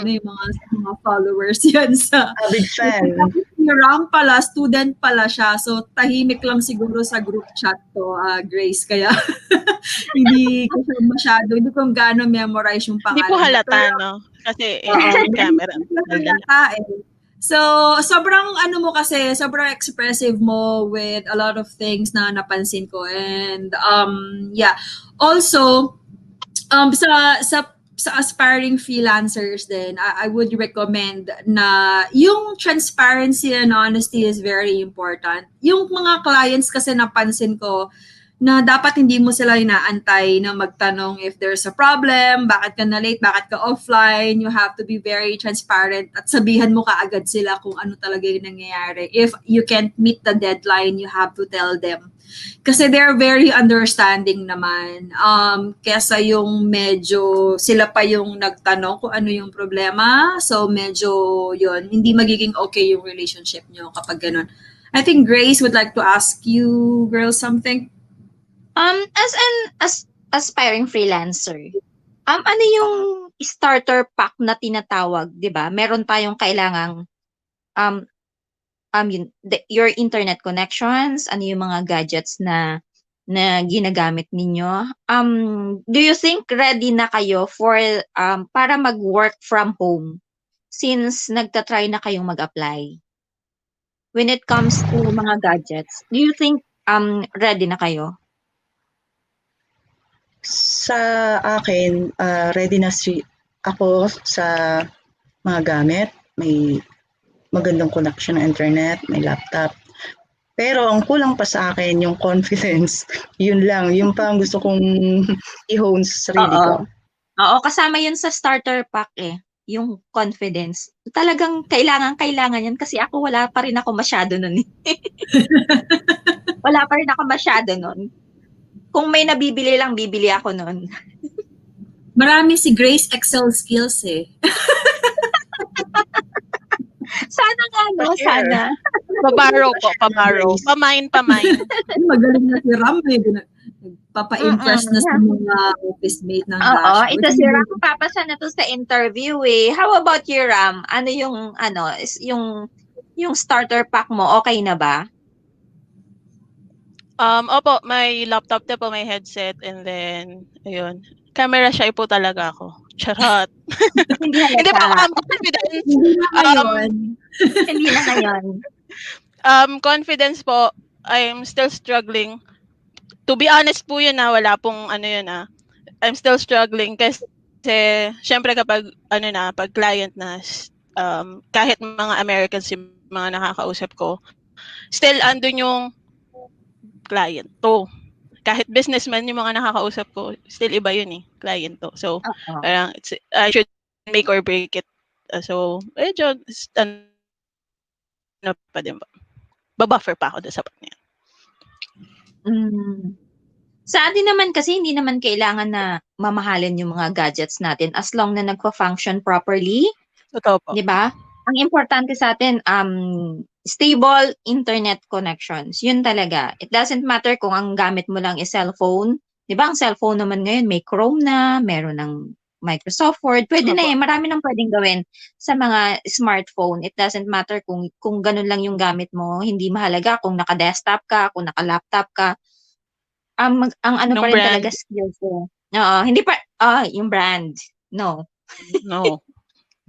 yung mga followers yan sa... Big fan. Si Ram pala, student pala siya. So, tahimik lang siguro sa group chat to, Grace. Kaya hindi ko siya masyado, hindi ko gaano memorize yung pangalan. Hindi po halata, Pero, no? Kasi hidden camera. halata eh. So, sobrang sobrang expressive mo with a lot of things na napansin ko. And yeah. Also, sa aspiring freelancers din, I would recommend na yung transparency and honesty is very important. Yung mga clients kasi napansin ko na dapat hindi mo sila inaantay na magtanong if there's a problem, bakit ka na late, bakit ka offline. You have to be very transparent at sabihan mo kaagad sila kung ano talaga yung nangyayari. If you can't meet the deadline, you have to tell them. Kasi they're very understanding naman. Kesa yung medyo sila pa yung nagtanong kung ano yung problema. So medyo yun, hindi magiging okay yung relationship nyo kapag ganun. I think Grace would like to ask you girls something. As an aspiring freelancer, ano yung starter pack na tinatawag, 'di ba? Meron tayong kailangang your internet connections, ano yung mga gadgets na ginagamit ninyo. Do you think ready na kayo for para mag-work from home since nagta-try na kayong mag-apply? When it comes to mga gadgets, do you think ready na kayo? Sa akin, ready na ako sa mga gamit. May magandang connection ng internet, may laptop. Pero ang kulang pa sa akin yung confidence. Yun lang, yung pang gusto kong i-hone sa sarili ko. Oo, kasama yun sa starter pack eh. Yung confidence. Talagang kailangan yan kasi ako wala pa rin ako masyado nun eh. Wala pa rin ako masyado nun. Kung may nabibili lang, bibili ako nun. Marami si Grace Excel skills eh. Sana nga, no? Sana. Pabaro po, pabaro. Pamain. Magaling na si Ram eh. Papa-impress na sa mga office mate ng Oo, dashboard. ito si Ram, papasa na to sa interview eh. How about you, Ram? Ano yung starter pack mo, okay na ba? Opo, may laptop na po, may headset, and then, ayun. Camera shy po talaga ako. Charot. Hindi Hindi po, halata. confidence. Hindi na ngayon. Confidence po, I'm still struggling. To be honest po yun wala pong yun I'm still struggling kasi syempre kapag pag client na, kahit mga Americans yung mga nakakausap ko, still andun yung client to. Kahit businessman yung mga nakakausap ko, still iba yun client to. So, parang I should make or break it. So, medyo, pa din ba? Babuffer pa ako doon sa part niya. Sa atin naman kasi hindi naman kailangan na mamahalin yung mga gadgets natin as long na nagfa-function properly, Totoo po. 'di ba? Ang importante sa atin stable internet connections. Yun talaga. It doesn't matter kung ang gamit mo lang is cellphone. 'Di ba? Ang cellphone naman ngayon may Chrome na, meron ng Microsoft Word. Pwede na Opo. marami nang pwedeng gawin sa mga smartphone. It doesn't matter kung ganun lang yung gamit mo. Hindi mahalaga kung naka-desktop ka, kung naka-laptop ka. Ang ano pa Yung rin talaga brand, skills ko. Oo, hindi pa yung brand. No. no.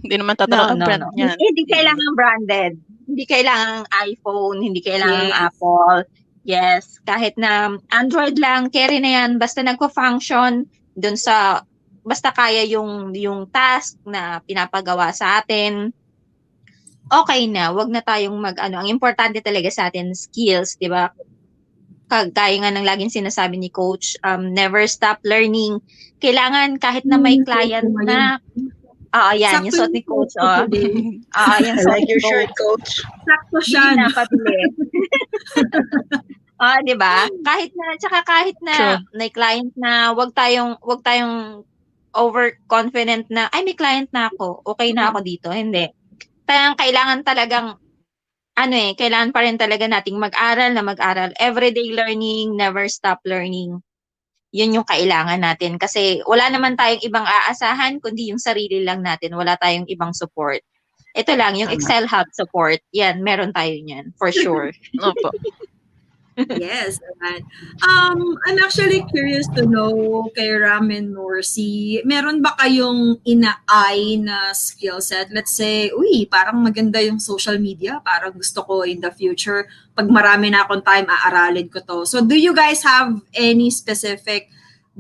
Hindi naman No, tatanong ang no, brand no. niyan. Hindi kailangan branded. Hindi kailangan iPhone, hindi kailangan Yes. Apple. Yes, kahit na Android lang, carry na yan basta nagko-function dun sa basta kaya yung task na pinapagawa sa atin. Okay na, wag na tayong mag-ano. Ang importante talaga sa atin skills, 'di ba? Kagaya nga ng laging sinasabi ni coach, never stop learning. Kailangan kahit na may client na, yan, yung Sakto suot yung ni coach, photo today. yung I suot like ni your shirt, coach. coach. Sakto siya, Hindi na no? pabili. Di ba? Kahit na True. may client na, wag tayong overconfident na, ay, may client na ako, okay na ako dito. Hindi. Kailangan talagang kailangan pa rin talaga nating mag-aral. Everyday learning, never stop learning. Yun yung kailangan natin. Kasi wala naman tayong ibang aasahan, kundi yung sarili lang natin. Wala tayong ibang support. Ito lang, yung Tama. Excel Hub support. Yan, meron tayo yan. For sure. Opo. Yes, naman. I'm actually curious to know kay Ramen Norsi, meron ba kayong ina-eye na skill set? Let's say, parang maganda yung social media. Parang gusto ko in the future, pag marami na akong time, aaralin ko to. So do you guys have any specific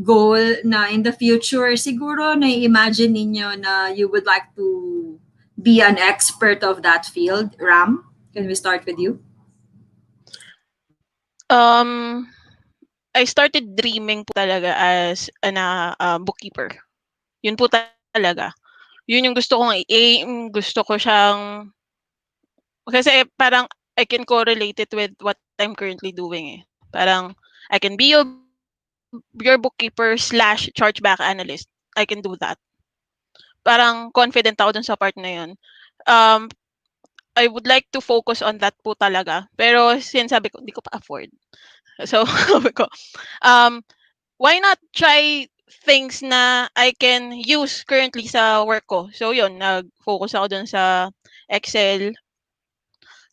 goal na in the future, siguro na-imagine ninyo na you would like to be an expert of that field? Ram, can we start with you? I started dreaming po talaga as bookkeeper. Yun po talaga. Yun yung gusto kong i-aim, gusto ko siyang kasi parang I can correlate it with what I'm currently doing eh. Parang I can be your bookkeeper / chargeback analyst. I can do that. Parang confident ako dun sa part na yun. I would like to focus on that po talaga. Pero sinasabi ko, hindi ko pa afford. So, sabi ko, why not try things na I can use currently sa work ko. So, yun, nag-focus ako dun sa Excel.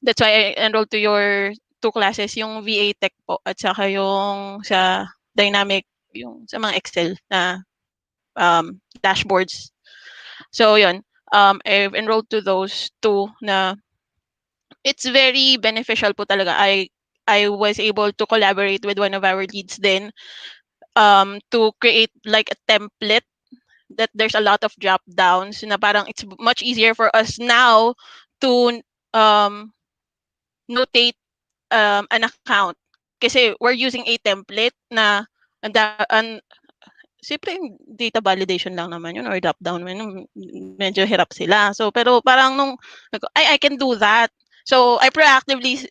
That's why I enrolled to your 2 classes, yung VA Tech po at saka yung sa Dynamic, yung sa mga Excel na dashboards. So, yun, I've enrolled to those 2 na it's very beneficial po talaga. I was able to collaborate with one of our leads then to create like a template that there's a lot of drop downs na parang it's much easier for us now to notate an account kasi we're using a template na siyempre data validation lang naman yun or drop down medyo hirap sila. So pero parang I can do that. So I proactively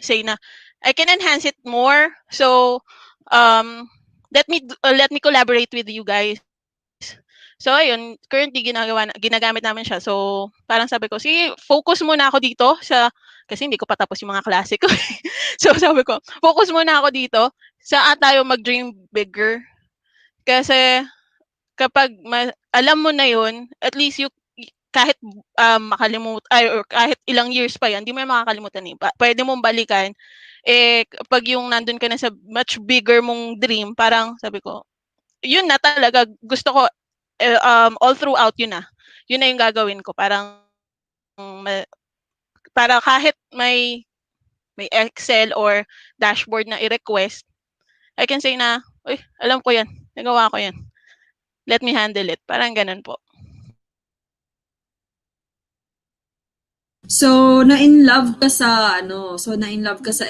say na I can enhance it more. So let me collaborate with you guys. So ayun, currently ginagamit namin siya. So parang sabi ko, sige, focus muna ako dito kasi hindi ko pa tapos yung mga klase ko. So sabi ko, focus muna ako dito sa tayo mag-dream bigger. Kasi kapag alam mo na yun, at least kahit or kahit ilang years pa yan, hindi mo yan makakalimutan eh. Pwede mong balikan. Pag yung nandun ka na sa much bigger mong dream, parang sabi ko, yun na talaga, gusto ko, all throughout yun na. Yun na yung gagawin ko. Para kahit may Excel or dashboard na i-request, I can say na, alam ko yan, nagawa ko yan. Let me handle it. Parang ganun po. So, na-in love ka sa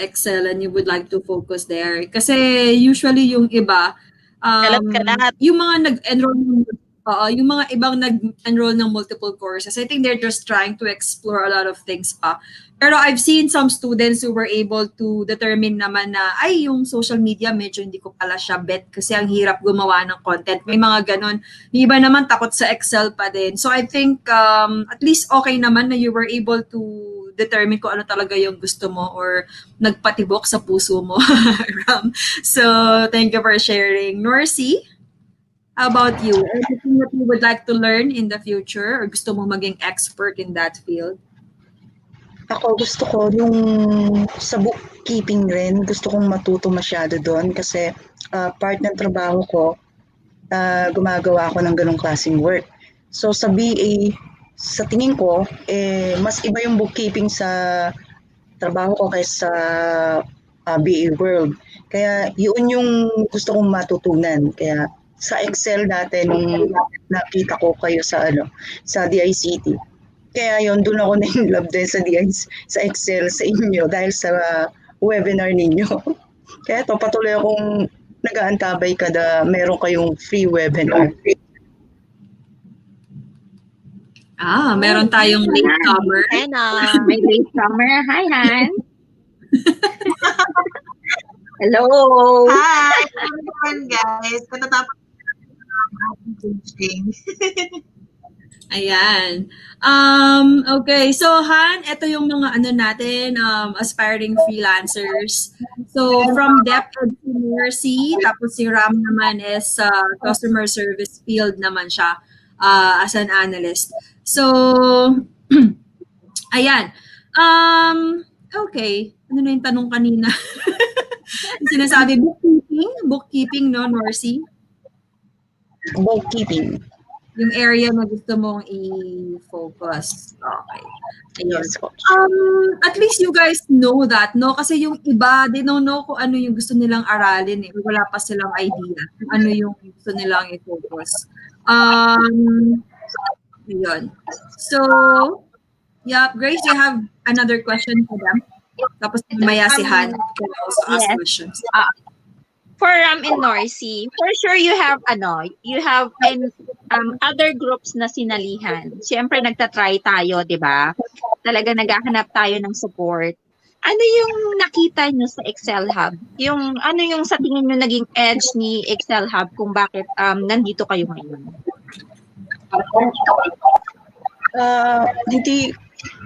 Excel and you would like to focus there. Kasi usually yung iba, Kalat. yung mga nag-enroll yung mga ibang nag-enroll ng multiple courses, I think they're just trying to explore a lot of things pa. Pero I've seen some students who were able to determine naman na, ay, yung social media, medyo hindi ko pala siya bet kasi ang hirap gumawa ng content. May mga ganon. Yung iba naman takot sa Excel pa din. So I think at least okay naman na you were able to determine kung ano talaga yung gusto mo or nagpatibok sa puso mo. Ram. So thank you for sharing. Norcy? How about you? Anything that you would like to learn in the future or gusto mo maging expert in that field? Ako gusto ko yung sa bookkeeping rin, gusto kong matuto masyado doon kasi part ng trabaho ko, gumagawa ako ng ganong klaseng work. So sa BA, sa tingin ko, mas iba yung bookkeeping sa trabaho ko kaysa BA world. Kaya yun yung gusto kong matutunan. Kaya sa Excel dati nung nakita ko kayo sa sa DICT. Kaya yun, doon ako na-inlove din sa Excel sa inyo dahil sa webinar ninyo. Kaya to patuloy akong nag-aantabay kada meron kayong free webinar. Meron tayong latecomer. May latecomer. Hi, Han. Hello. Hi! Ano naman guys? Katatapos ng coaching. Ayan. Okay. So, Han, ito yung mga natin, aspiring freelancers. So, from DepEd to Mercy, tapos si Ram naman is customer service field naman siya as an analyst. So, ayan. Okay. Ano na yung tanong kanina? Sinasabi, bookkeeping, no, Norcy? Bookkeeping. Yung area na gusto mong i-focus. Okay. Ayun. Yes, coach. At least you guys know that, no? Kasi yung iba, they don't know kung ano yung gusto nilang aralin. Wala pa silang idea kung ano yung gusto nilang i-focus. Yun. So, yeah, Grace, you have another question for them? Tapos maya si Han can also ask questions. For Ram and Norcy, for sure you have other groups na sinalihan. Siyempre nagta-try tayo, 'di ba? Talaga naghahanap tayo ng support. Ano yung nakita nyo sa Excel Hub? Yung ano yung sa tingin nyo naging edge ni Excel Hub kung bakit nandito kayo ngayon?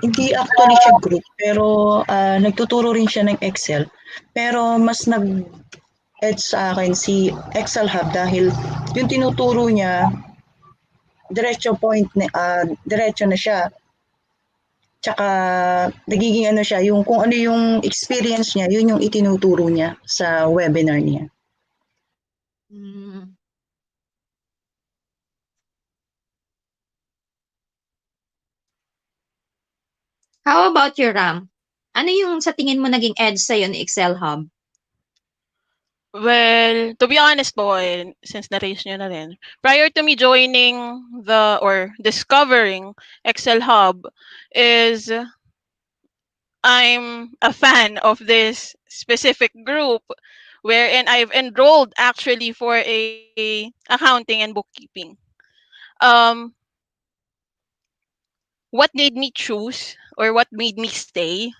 Hindi actually siya group, pero nagtuturo rin siya ng Excel. Pero mas nag-edge sa akin si Excel Hub dahil yung tinuturo niya, diretso na siya. Tsaka nagiging siya, yung kung ano yung experience niya, yun yung itinuturo niya sa webinar niya. How about you, Ram? Ano yung sa tingin mo naging edge sa'yo ni Excel Hub? Well, to be honest po, since na-raise nyo na rin, prior to me joining or discovering Excel Hub is I'm a fan of this specific group wherein I've enrolled actually for a accounting and bookkeeping. What made me choose or what made me stay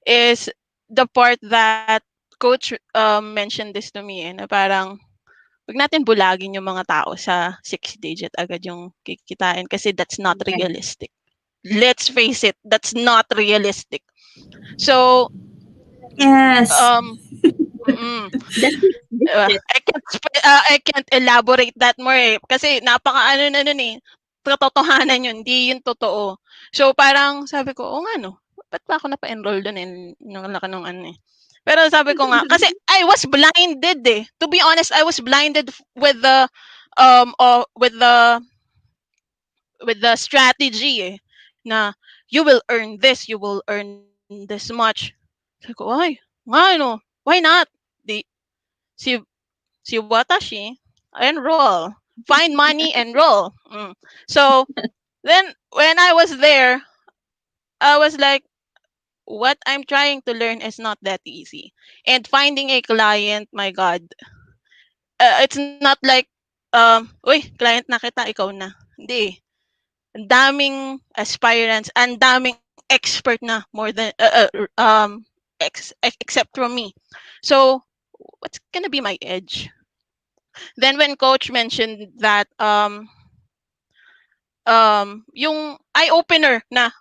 is the part that coach mentioned this to me na parang wag natin bulagin yung mga tao sa 6-digit agad yung kikitain kasi that's not realistic. Let's face it, that's not realistic. So, yes. I can't elaborate that more kasi napaka na nun katotohanan yun, hindi yun totoo. So parang sabi ko, nga no, ba't pa ako napa-enroll dun nung laki nung Pero sabi ko nga, kasi I was blinded To be honest, I was blinded with the strategy na you will earn this, you will earn this much. Sabi ko, why not? Si Watashi, enroll. Find money, enroll. So then when I was there, I was like, what I'm trying to learn is not that easy. And finding a client, my God, it's not like uy, client na kita, ikaw na. Hindi eh. Ang daming aspirants, ang daming expert na more than except from me. So what's gonna be my edge? Then when coach mentioned that yung eye opener na,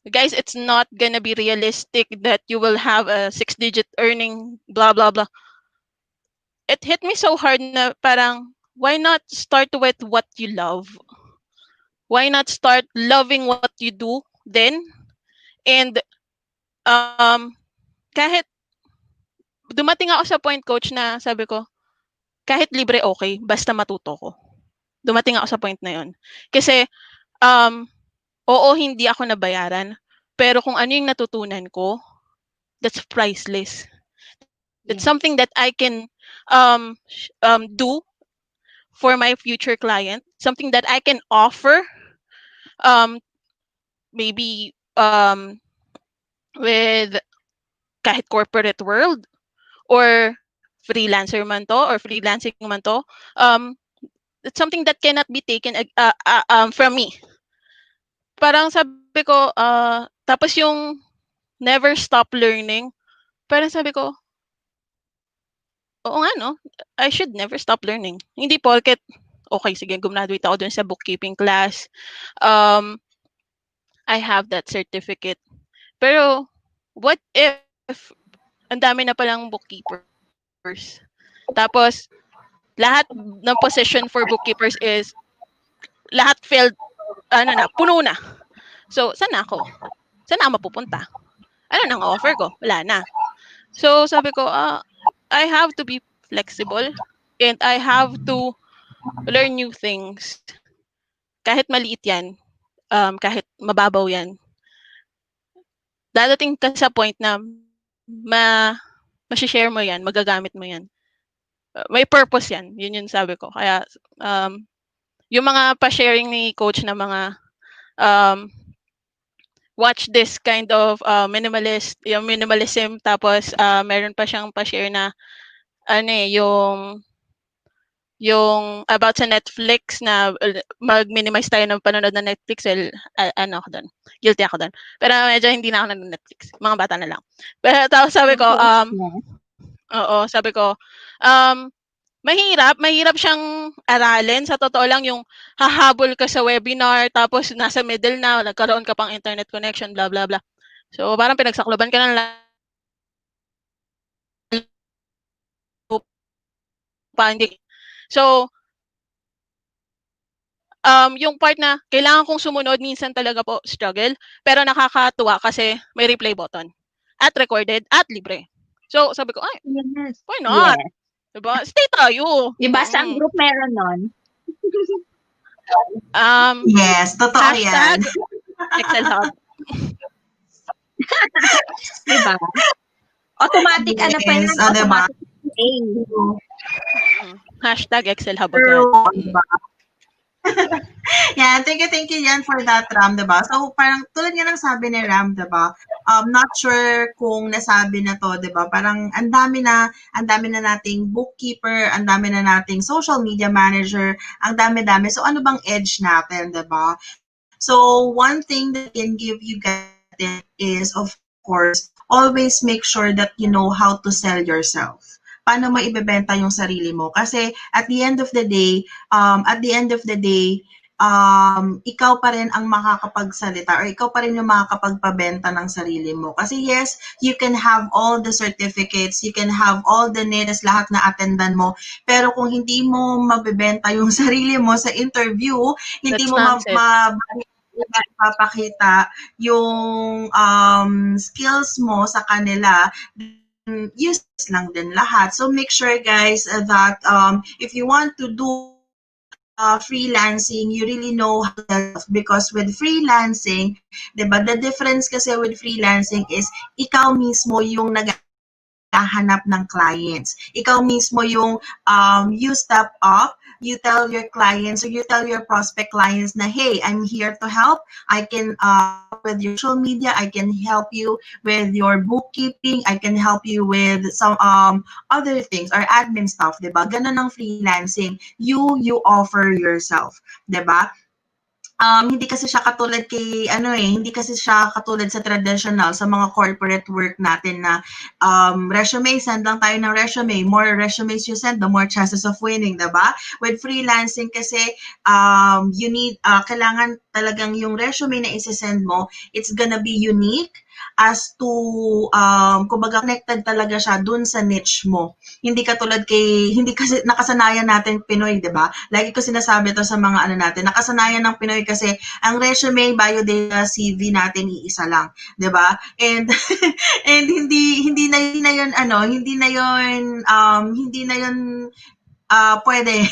guys, it's not gonna be realistic that you will have a 6-digit earning, blah blah blah. It hit me so hard na parang, why not start with what you love? Why not start loving what you do then? And kahit dumating ako sa point, coach, na sabi ko, kahit libre okay, basta matuto ko. Dumating ako sa point na yun. Kasi, oo, hindi ako nabayaran. Pero kung ano yung natutunan ko, that's priceless. It's something that I can do for my future client. Something that I can offer maybe with kahit corporate world or freelancer man to or freelancing man to. It's something that cannot be taken from me. Parang sabi ko, tapos yung never stop learning, parang sabi ko, oo nga no, I should never stop learning. Hindi porket, okay, sige, gumraduate ako dun sa bookkeeping class. I have that certificate. Pero, what if ang dami na palang bookkeepers? Tapos, lahat ng position for bookkeepers is lahat filled, puno na. So, saan ako? Saan ako mapupunta? Ano nang offer ko? Wala na. So, sabi ko, I have to be flexible and I have to learn new things. Kahit maliit yan, kahit mababaw yan, dadating ka sa point na ma-share mo yan, magagamit mo yan. May purpose yan. Yun yung sabi ko. Kaya, yung mga pa-sharing ni coach na mga watch this kind of minimalism, tapos meron pa siyang pa-share na yung about sa Netflix na mag-minimize tayo ng panonood ng Netflix. Well, ako doon. Guilty ako doon. Pero medyo hindi na ako ng Netflix. Mga bata na lang. Pero tapos sabi ko, sabi ko, mahirap siyang aralin. Sa totoo lang, yung hahabol ka sa webinar, tapos nasa middle na, nagkaroon ka pang internet connection, blah, blah, blah. So, parang pinagsakloban ka ng hindi. So, yung part na kailangan kong sumunod, minsan talaga po struggle, pero nakakatuwa kasi may replay button. At recorded, at libre. So, sabi ko, ay, why not? Yes. Diba? Stay tayo. Diba sa group meron nun? Yes, totoo yan. Hashtag Excel Hub. Diba? Automatic, Yes, pa yan? diba? Automatic A. Hashtag Excel Hub True, agad. diba? Yan, thank you yan for that, Ram, diba? So, parang tulad nga ng sabi ni Ram, diba? Not sure kung nasabi na to, diba? Parang ang dami na nating bookkeeper, ang dami na nating social media manager, ang dami-dami. So, ano bang edge natin, diba? So, one thing that can give you guys is, of course, always make sure that you know how to sell yourself. Paano mo ibebenta yung sarili mo? Kasi at the end of the day, ikaw pa rin ang makakapagsalita or ikaw pa rin yung makakapagpabenta ng sarili mo. Kasi yes, you can have all the certificates, you can have all the NITs, lahat na attendan mo, pero kung hindi mo mabebenta yung sarili mo sa interview, hindi mo mapapakita yung skills mo sa kanila, useless lang din lahat. So make sure, guys, that if you want to do freelancing, you really know how to, because with freelancing, diba, the difference kasi with freelancing is ikaw mismo yung hahanap ng clients. Ikaw mismo yung you step up, you tell your clients or you tell your prospect clients na, hey, I'm here to help. I can with your social media, I can help you with your bookkeeping, I can help you with some other things or admin stuff, 'di ba? Ganun ang freelancing. You offer yourself, 'di ba? Hindi kasi siya katulad kay hindi kasi siya katulad sa traditional sa mga corporate work natin na resume, send lang tayo ng resume. More resumes you send, the more chances of winning, 'di ba? With freelancing kasi you need kailangan talagang yung resume na isi-send mo, it's gonna be unique as to kumbaga connected talaga siya dun sa niche mo. Hindi katulad hindi kasi nakasanayan natin Pinoy, 'di ba? Lagi ko sinasabi to sa mga natin, nakasanayan ng Pinoy kasi ang resume, bio data, CV natin iisa lang, 'di ba? And and hindi na yun pwede.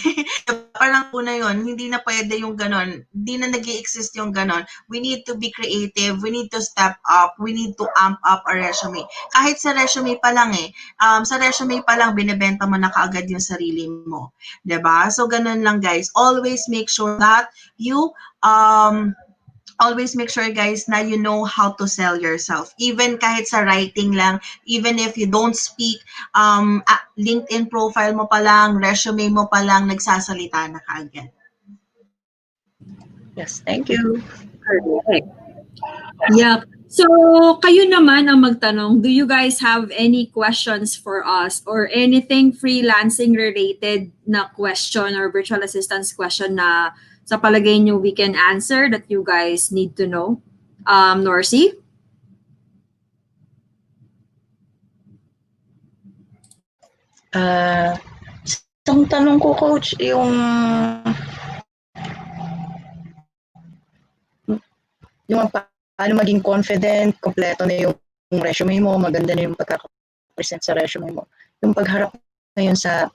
Parang una yun, hindi na pwede yung ganon. Hindi na nag-i-exist yung ganon. We need to be creative. We need to step up. We need to amp up our resume. Kahit sa resume pa lang sa resume pa lang, binibenta mo na kaagad yung sarili mo. 'Di ba? So, ganon lang guys. Always make sure that you always make sure guys na you know how to sell yourself. Even kahit sa writing lang, even if you don't speak, LinkedIn profile mo pa lang, resume mo pa lang, nagsasalita na kaagad. Yes, thank you. Correct. Yeah. So, kayo naman ang magtanong, do you guys have any questions for us or anything freelancing related na question or virtual assistance question na sa palagay nyo we can answer that you guys need to know? Norcy? Isang tanong ko, Coach, yung paano maging confident, kompleto na yung resume mo, maganda na yung pagkaka-present sa resume mo. Yung pagharap ngayon sa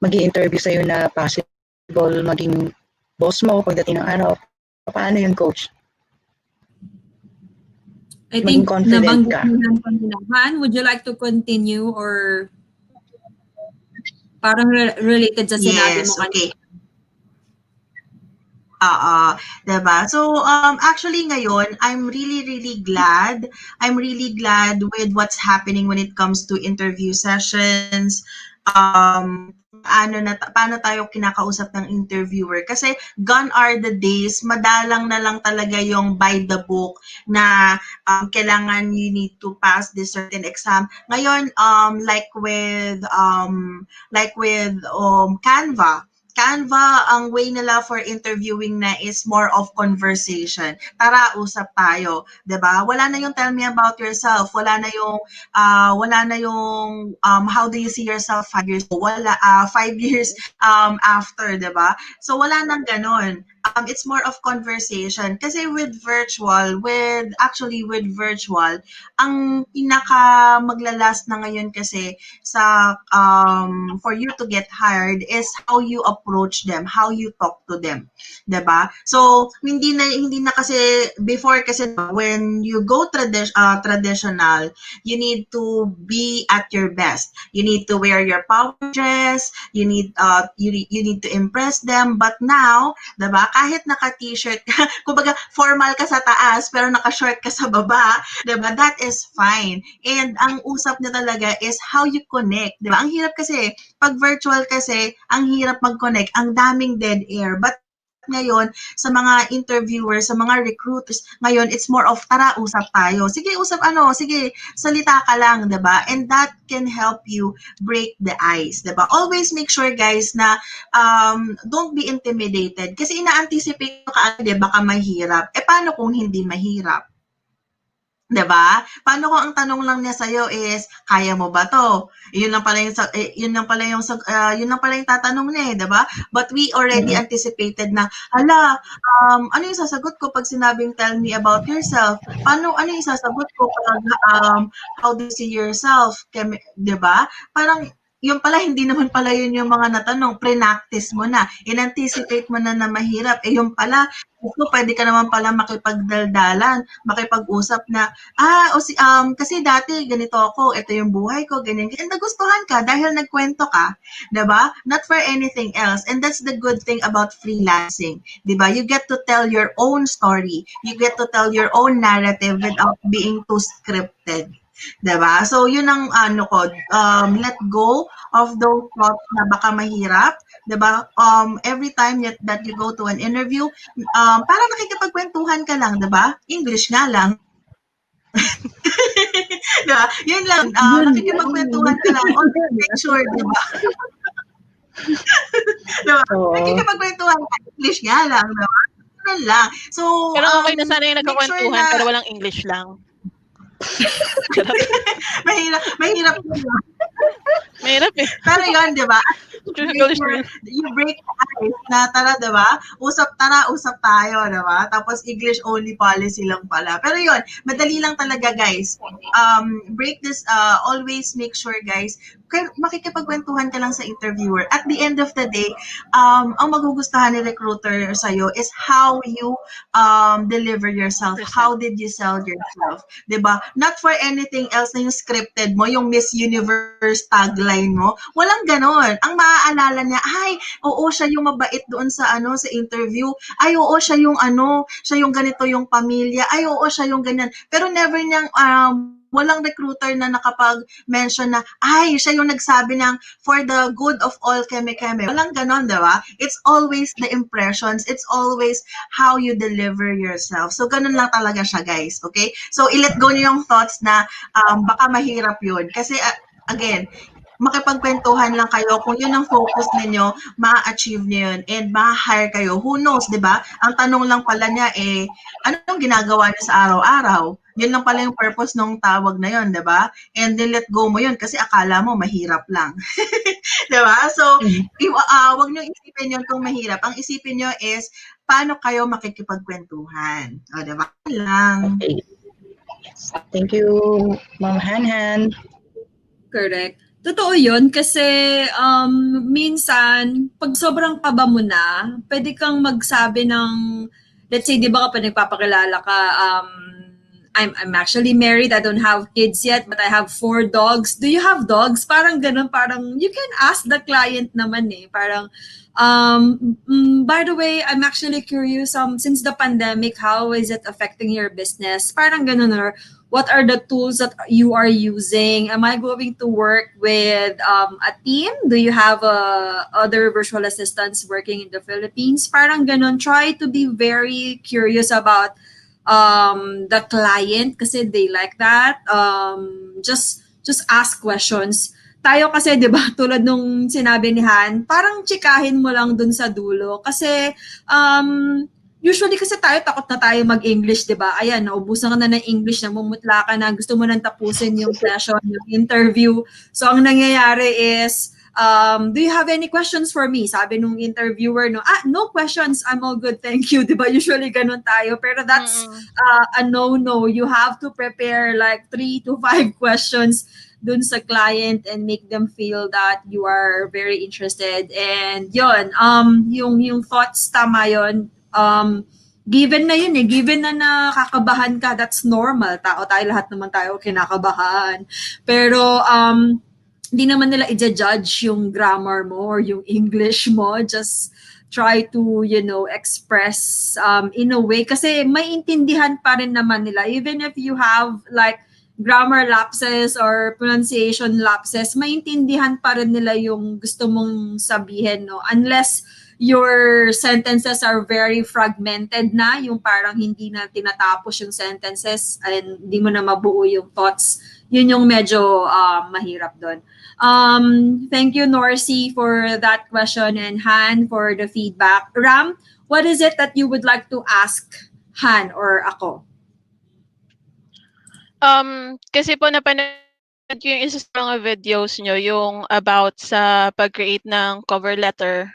mag-i-interview sa'yo na possible maging boss mo pagdating ng araw, paano yun, Coach? I Maging think confident ka. Han, would you like to continue or parang related sa sinabi mo kanina? Okay. Diba? So, actually ngayon, I'm really glad. I'm really glad with what's happening when it comes to interview sessions. Paano tayo kinakausap ng interviewer? Kasi gone are the days, madalang na lang talaga yung by the book na kailangan you need to pass this certain exam. Ngayon, like with Canva, ang way nila for interviewing na is more of conversation. Tara, usap tayo, 'di ba? Wala na yung tell me about yourself, wala na yung how do you see yourself 5 years ago? 5 years after, 'di ba? So wala nang ganon. It's more of conversation kasi with virtual, ang pinaka maglalast na ngayon kasi sa for you to get hired is how you approach them, how you talk to them, 'di ba? So hindi na kasi before kasi when you go traditional, you need to be at your best. You need to wear your power dress, you need to impress them, but now, 'di ba? Kahit naka-t-shirt ka, kumbaga formal ka sa taas pero naka-short ka sa baba, 'di ba? That is fine. And ang usap na talaga is how you connect, 'di ba? Ang hirap kasi pag virtual kasi, ang hirap mag-connect, ang daming dead air. But ngayon, sa mga interviewers, sa mga recruiters, ngayon, it's more of, tara, usap tayo. Sige, sige, salita ka lang, diba? And that can help you break the ice, diba? Always make sure, guys, na don't be intimidated. Kasi ina-anticipate ko kaagad, baka mahirap. Paano kung hindi mahirap? 'Di ba? Paano kung ang tanong lang niya sa iyo is, kaya mo ba 'to? Yun lang pala yung tatanong niya, 'di ba? But we already anticipated na, hala, ano yung sasagot ko pag sinabing tell me about yourself? Ano yung sasagot ko pag how do you see yourself? 'Di ba? Parang yung pala, hindi naman pala yun yung mga natanong, pre-practice mo na, in-anticipate mo na na mahirap, yung pala, ito, pwede ka naman pala makipagdaldalan, makipag-usap na, kasi dati ganito ako, ito yung buhay ko, ganyan, and nagustuhan ka dahil nagkwento ka, diba? Not for anything else, and that's the good thing about freelancing, diba? You get to tell your own story, you get to tell your own narrative without being too scripted. Diba? So, yun ang ko, let go of those thoughts na baka mahirap. Diba? Every time that you go to an interview, parang nakikipagkwentuhan ka lang, diba? English nga lang. Diba? Yun lang, nakikipagkwentuhan ka lang. Always make sure, diba? Diba? Oo. Nakikipagkwentuhan ka, English nga lang, diba? Ganun lang. So, Parang okay na sana yung make sure nagkakwentuhan na pero walang English lang. mahirap yun. Mahirap eh. Pero yun, di ba? English You break the ice na tara, di ba? Usap tayo, di ba? Tapos English only policy lang pala. Pero yun, madali lang talaga, guys. Break this, always make sure, guys, makikipagkwentuhan ka lang sa interviewer. At the end of the day, ang magugustuhan ni recruiter sa'yo is how you deliver yourself. How did you sell yourself? Diba? Not for anything else na yung scripted mo, yung Miss Universe tagline mo. Walang ganon. Ang maaalala niya, ay, oo, siya yung mabait doon sa sa interview. Ay, oo, siya yung ganito yung pamilya. Ay, oo, siya yung ganyan. Pero never niyang walang recruiter na nakapag-mention na, ay, siya yung nagsabi ng, for the good of all keme-keme. Walang ganon, diba? It's always the impressions. It's always how you deliver yourself. So, ganun lang talaga siya, guys. Okay? So, i-let go niyo yung thoughts na baka mahirap yun. Kasi, again, makipagkwentuhan lang kayo. Kung yun ang focus ninyo, ma-achieve niyo yun and ma-hire kayo. Who knows, di ba? Ang tanong lang pala niya anong ginagawa niyo sa araw-araw? Yun lang pala yung purpose ng tawag na yun, di ba? And then let go mo yun kasi akala mo mahirap lang. Di ba? So, wag niyo isipin yun kung mahirap. Ang isipin niyo is, paano kayo makikipagkwentuhan? O, di ba? Lang. Okay. Thank you, Ma'am Han. Correct. Totoo yun kasi minsan, pag sobrang kaba mo na, pwede kang magsabi ng, let's say, di ba kapag nagpapakilala ka, I'm actually married, I don't have kids yet, but I have 4 dogs. Do you have dogs? Parang ganun, parang you can ask the client naman eh. Parang, by the way, I'm actually curious, since the pandemic, how is it affecting your business? Parang ganun, or what are the tools that you are using? Am I going to work with a team? Do you have other virtual assistants working in the Philippines? Parang ganun. Try to be very curious about the client kasi they like that. Just ask questions. Tayo kasi, di ba, tulad nung sinabi ni Han, parang chikahin mo lang dun sa dulo. Kasi, usually kasi takot na tayo mag-English, di ba? Ayan, naubusan ka na ng English, namumutla ka na, gusto mo nang tapusin yung session, yung interview. So, ang nangyayari is, do you have any questions for me? Sabi nung interviewer, no questions, I'm all good, thank you. Di ba? Usually ganun tayo. Pero that's a no-no. You have to prepare like 3 to 5 questions dun sa client and make them feel that you are very interested. And yun, yung thoughts, tama yun. Given na yun eh. Given na nakakabahan ka, that's normal. Tao tayo, lahat naman tayo kinakabahan. Pero, hindi naman nila i-judge yung grammar mo or yung English mo. Just try to, express in a way. Kasi maintindihan pa rin naman nila. Even if you have like grammar lapses or pronunciation lapses, maintindihan pa rin nila yung gusto mong sabihin, no? Unless your sentences are very fragmented na, yung parang hindi na tinatapos yung sentences and hindi mo na mabuo yung thoughts, yun yung medyo mahirap doon. Thank you, Norcy, for that question and Han for the feedback. Ram, what is it that you would like to ask Han or ako? Kasi po napanood ko yung isa sa mga videos nyo, yung about sa pag-create ng cover letter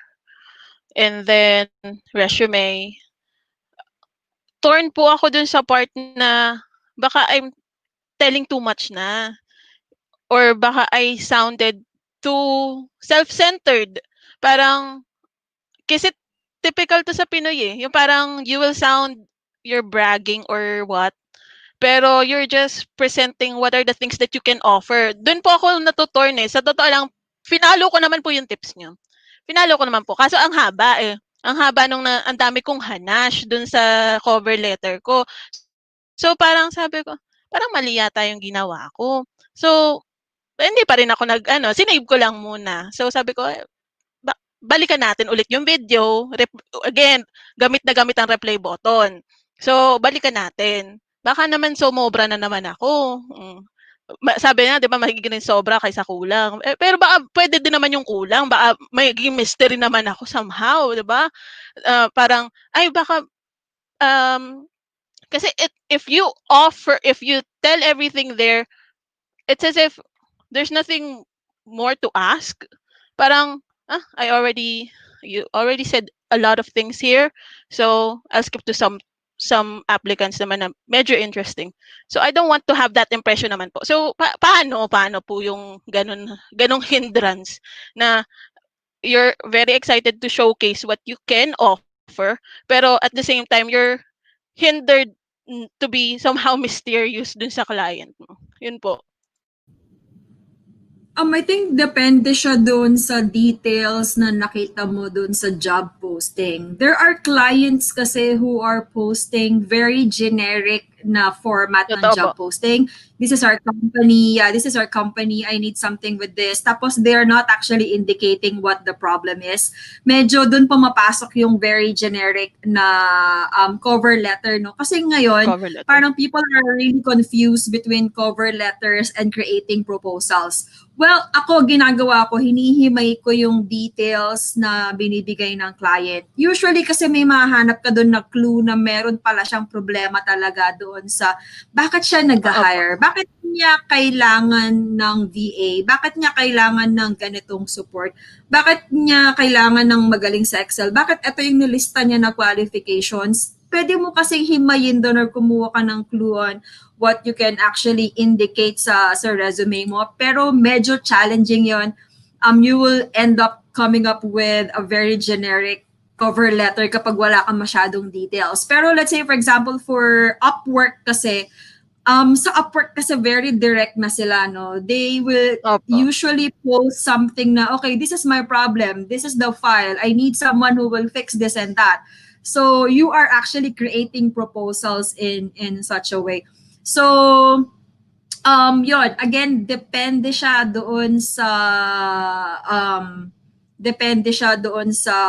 and then resume. Torn po ako dun sa part na baka I'm telling too much na or baka I sounded too self-centered. Parang, kasi typical to sa Pinoy eh. Yung parang you will sound you're bragging or what, pero you're just presenting what are the things that you can offer. Doon po ako natutorn eh. Sa totoo lang, finalo ko naman po yung tips niyo. Finalo ko naman po. Kaso ang haba eh. Ang haba ang dami kong hanash dun sa cover letter ko. So parang sabi ko, parang mali yata yung ginawa ko. So, hindi pa rin ako sinave ko lang muna. So sabi ko, balikan natin ulit yung video. Again, gamit na gamit ang replay button. So, balikan natin. Baka naman sumobra na naman ako. Sabi niya, di ba, magiging sobra kaysa kulang. Pero baka pwede din naman yung kulang. Baka magiging mystery naman ako somehow, di ba? Parang, ay baka, kasi if you tell everything there, it's as if there's nothing more to ask. Parang, you already said a lot of things here, so I'll skip to some applicants naman na medyo interesting. So I don't want to have that impression naman po. So paano po yung ganong hindrance na you're very excited to showcase what you can offer, pero at the same time you're hindered to be somehow mysterious dun sa client mo. Yun po. I think depende siya doon sa details na nakita mo doon sa job posting. There are clients kasi who are posting very generic na format ng Totoo job po. posting. This is our company. Yeah, this is our company. I need something with this. Tapos they're not actually indicating what the problem is. Medyo doon pumapasok yung very generic na cover letter, no? Kasi ngayon, Cover letter. parang people are really confused between cover letters and creating proposals. Well, ako, ginagawa ko, hinihimay ko yung details na binibigay ng client. Usually kasi may mahanap ka doon na clue na meron pala siyang problema talaga doon sa bakit siya nag-hire, bakit niya kailangan ng VA, bakit niya kailangan ng ganitong support, bakit niya kailangan ng magaling sa Excel, bakit ito yung nilista niya na qualifications. Pwede mo kasing himayin doon or kumuha ka ng clue on what you can actually indicate sa resume mo. Pero medyo challenging yon. You will end up coming up with a very generic cover letter kapag wala kang masyadong details. Pero let's say, for example, for Upwork kasi, sa Upwork kasi very direct na sila, no? They will usually post something na, okay, this is my problem. This is the file. I need someone who will fix this and that. So you are actually creating proposals in such a way. So yun, again, depende siya doon sa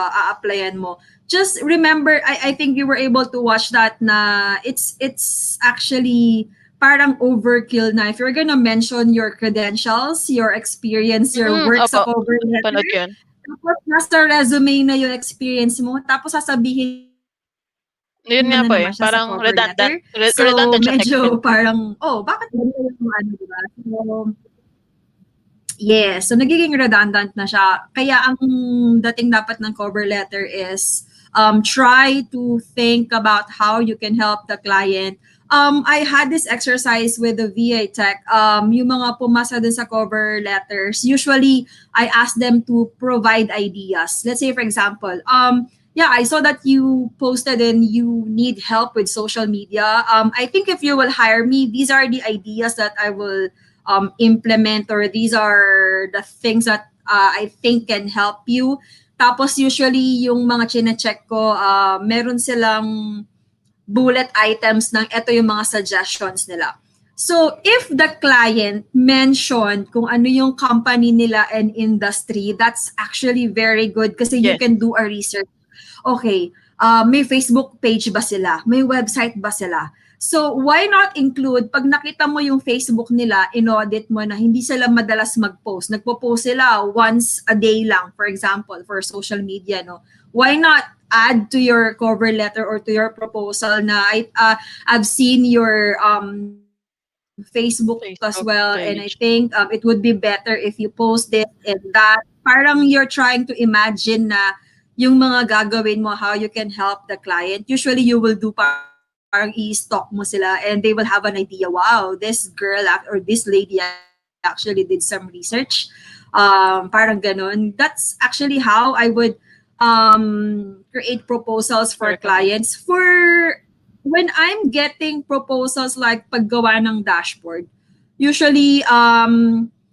a-applyan mo. Just remember, I think you were able to watch that na it's actually parang overkill na if you're gonna mention your credentials, your experience, your work sa cover letter, tapos nasa resume na yung experience mo, tapos sasabihin yun nga po eh, parang redundant. Redundant siya medyo parang, bakit ba yung diba? So, yes, so nagiging redundant na siya. Kaya ang dating dapat ng cover letter is try to think about how you can help the client. I had this exercise with the VA tech. Yung mga pumasa dun sa cover letters, usually I ask them to provide ideas. Let's say, for example, yeah, I saw that you posted and you need help with social media. I think if you will hire me, these are the ideas that I will implement, or these are the things that I think can help you. Tapos usually yung mga chine-check ko, meron silang bullet items ng ito yung mga suggestions nila. So if the client mentioned kung ano yung company nila and industry, that's actually very good kasi you can do a research. Okay, may Facebook page ba sila? May website ba sila? So why not include, pag nakita mo yung Facebook nila, in-audit mo na hindi sila madalas mag-post. Nagpo-post sila once a day lang, for example, for social media, no? Why not add to your cover letter or to your proposal na I've seen your Facebook as well, page. and I think it would be better if you post this and that. Parang you're trying to imagine na yung mga gagawin mo, how you can help the client. Usually you will do parang i-stalk mo sila and they will have an idea, wow, this girl or this lady actually did some research. Parang ganon. That's actually how I would create proposals for clients. For when I'm getting proposals like paggawa ng dashboard, usually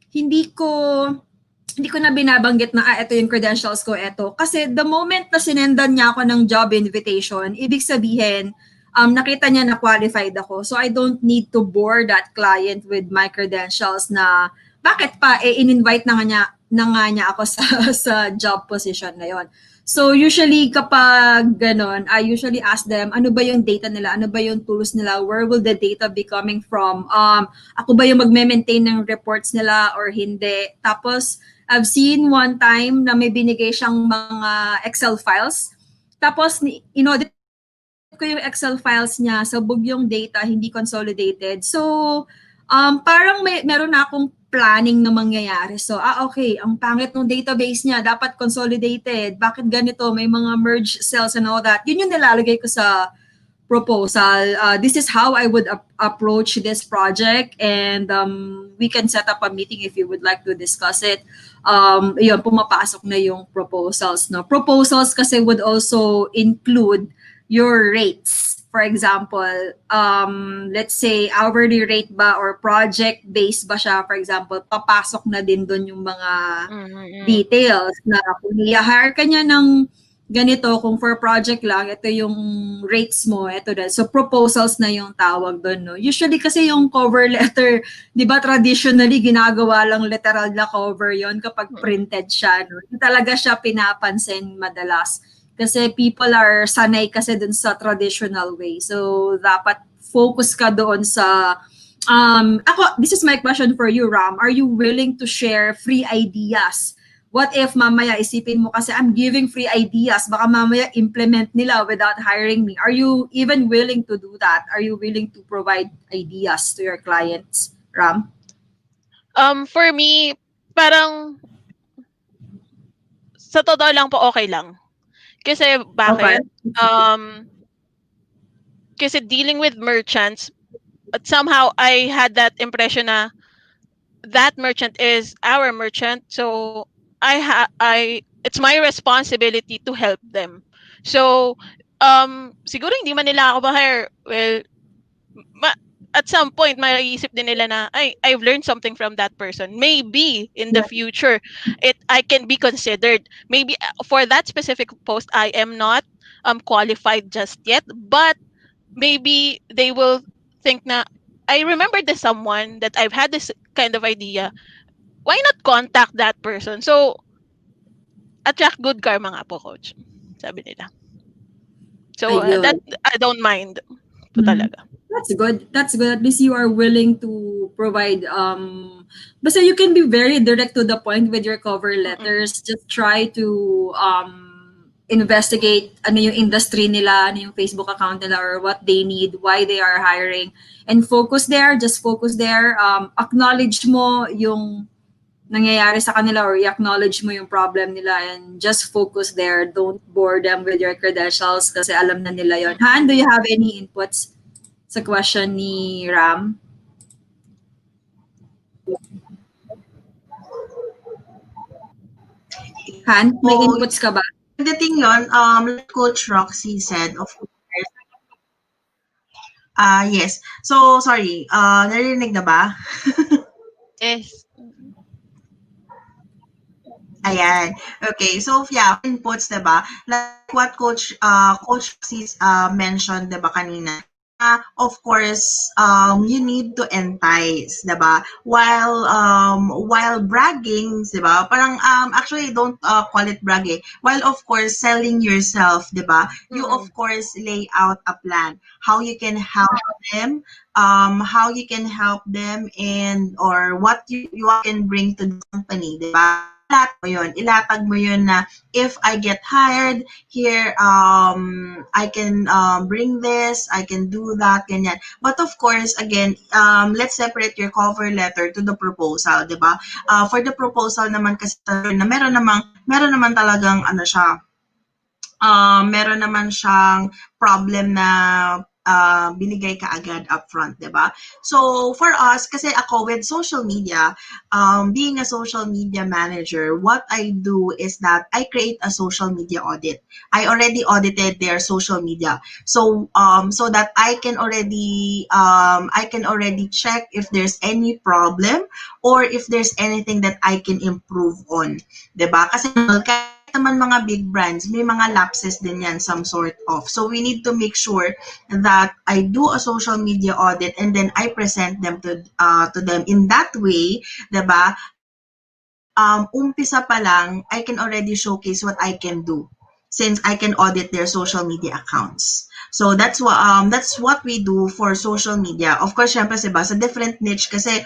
hindi ko na binabanggit na ito yung credentials ko, ito. Kasi the moment na sinendan niya ako ng job invitation, ibig sabihin, nakita niya na qualified ako. So I don't need to bore that client with my credentials na bakit pa in-invite na nga niya ako sa job position na yon. So usually kapag ganon, I usually ask them, ano ba yung data nila? Ano ba yung tools nila? Where will the data be coming from? Ako ba yung magme-maintain ng reports nila or hindi? Tapos I've seen one time na may binigay siyang mga Excel files. Tapos inaudit ko yung Excel files niya, sabog yung data, hindi consolidated. So parang meron na akong planning na mangyayari. So, okay, ang pangit ng database niya, dapat consolidated. Bakit ganito? May mga merge cells and all that. Yun yung nilalagay ko sa proposal. This is how I would approach this project, and we can set up a meeting if you would like to discuss it. Yun, pumapasok na yung proposals. No? Proposals kasi would also include your rates. For example, let's say hourly rate ba or project-based ba siya, for example, papasok na din doon yung mga details na kung i-hire ka niya ng ganito, kung for project lang, ito yung rates mo, ito din. So proposals na yung tawag doon. No? Usually kasi yung cover letter, di ba traditionally ginagawa lang literal na cover yon kapag printed siya. No? Hindi talaga siya pinapansin madalas. Kasi people are sanay kasi dun sa traditional way. So, dapat focus ka doon sa... this is my question for you, Ram. Are you willing to share free ideas? What if mamaya isipin mo kasi I'm giving free ideas, baka mamaya implement nila without hiring me. Are you even willing to do that? Are you willing to provide ideas to your clients, Ram? For me, parang sa totoo lang po okay lang. Kasi bakit? Okay. Kasi dealing with merchants, but somehow I had that impression na that merchant is our merchant, so it's my responsibility to help them. So siguro hindi man nila ako ba-hire. Well, at some point maiisip din nila na I've learned something from that person. Maybe in the future I can be considered. Maybe for that specific post I am not qualified just yet, but maybe they will think na I remember this someone that I've had this kind of idea. Why not contact that person? So attract good karma nga po, coach. Sabi nila. So that I don't mind. Po talaga. That's good. That's good. At least you are willing to provide but so you can be very direct to the point with your cover letters. Just try to investigate ano yung industry nila, ano yung Facebook account nila, or what they need, why they are hiring, and focus there. Just focus there. Acknowledge mo yung nangyayari sa kanila, or i-acknowledge mo yung problem nila, and just focus there. Don't bore them with your credentials kasi alam na nila yon. Han, do you have any inputs sa question ni Ram? Han, may inputs ka ba? Pagdating yun, like Coach Roxy said, of course. Yes. So, sorry. Narinig na ba? Yes. Ayan. Okay. So, yeah, inputs, diba? Like what Coach Roxy mentioned, diba, kanina. Of course, you need to entice, diba? While bragging, diba? Parang actually don't call it bragging. While of course selling yourself, diba? You of course lay out a plan how you can help them, and or what you can bring to the company, diba? Ilatag mo yun na if I get hired here, I can bring this, I can do that, ganyan. But of course, again, let's separate your cover letter to the proposal, di ba? For the proposal naman kasi na meron naman talagang ano siya, meron naman siyang problem na binigay ka agad upfront, 'di ba? So for us, kasi ako with social media, being a social media manager, what I do is that I create a social media audit. I already audited their social media, so that I can already check if there's any problem or if there's anything that I can improve on, 'di ba? Kasi kahit naman mga big brands, may mga lapses din yan, some sort of. So we need to make sure that I do a social media audit and then I present them to them. In that way, 'di ba? Umpisa pa lang, I can already showcase what I can do since I can audit their social media accounts. So that's what we do for social media. Of course, syempre sa different niche kasi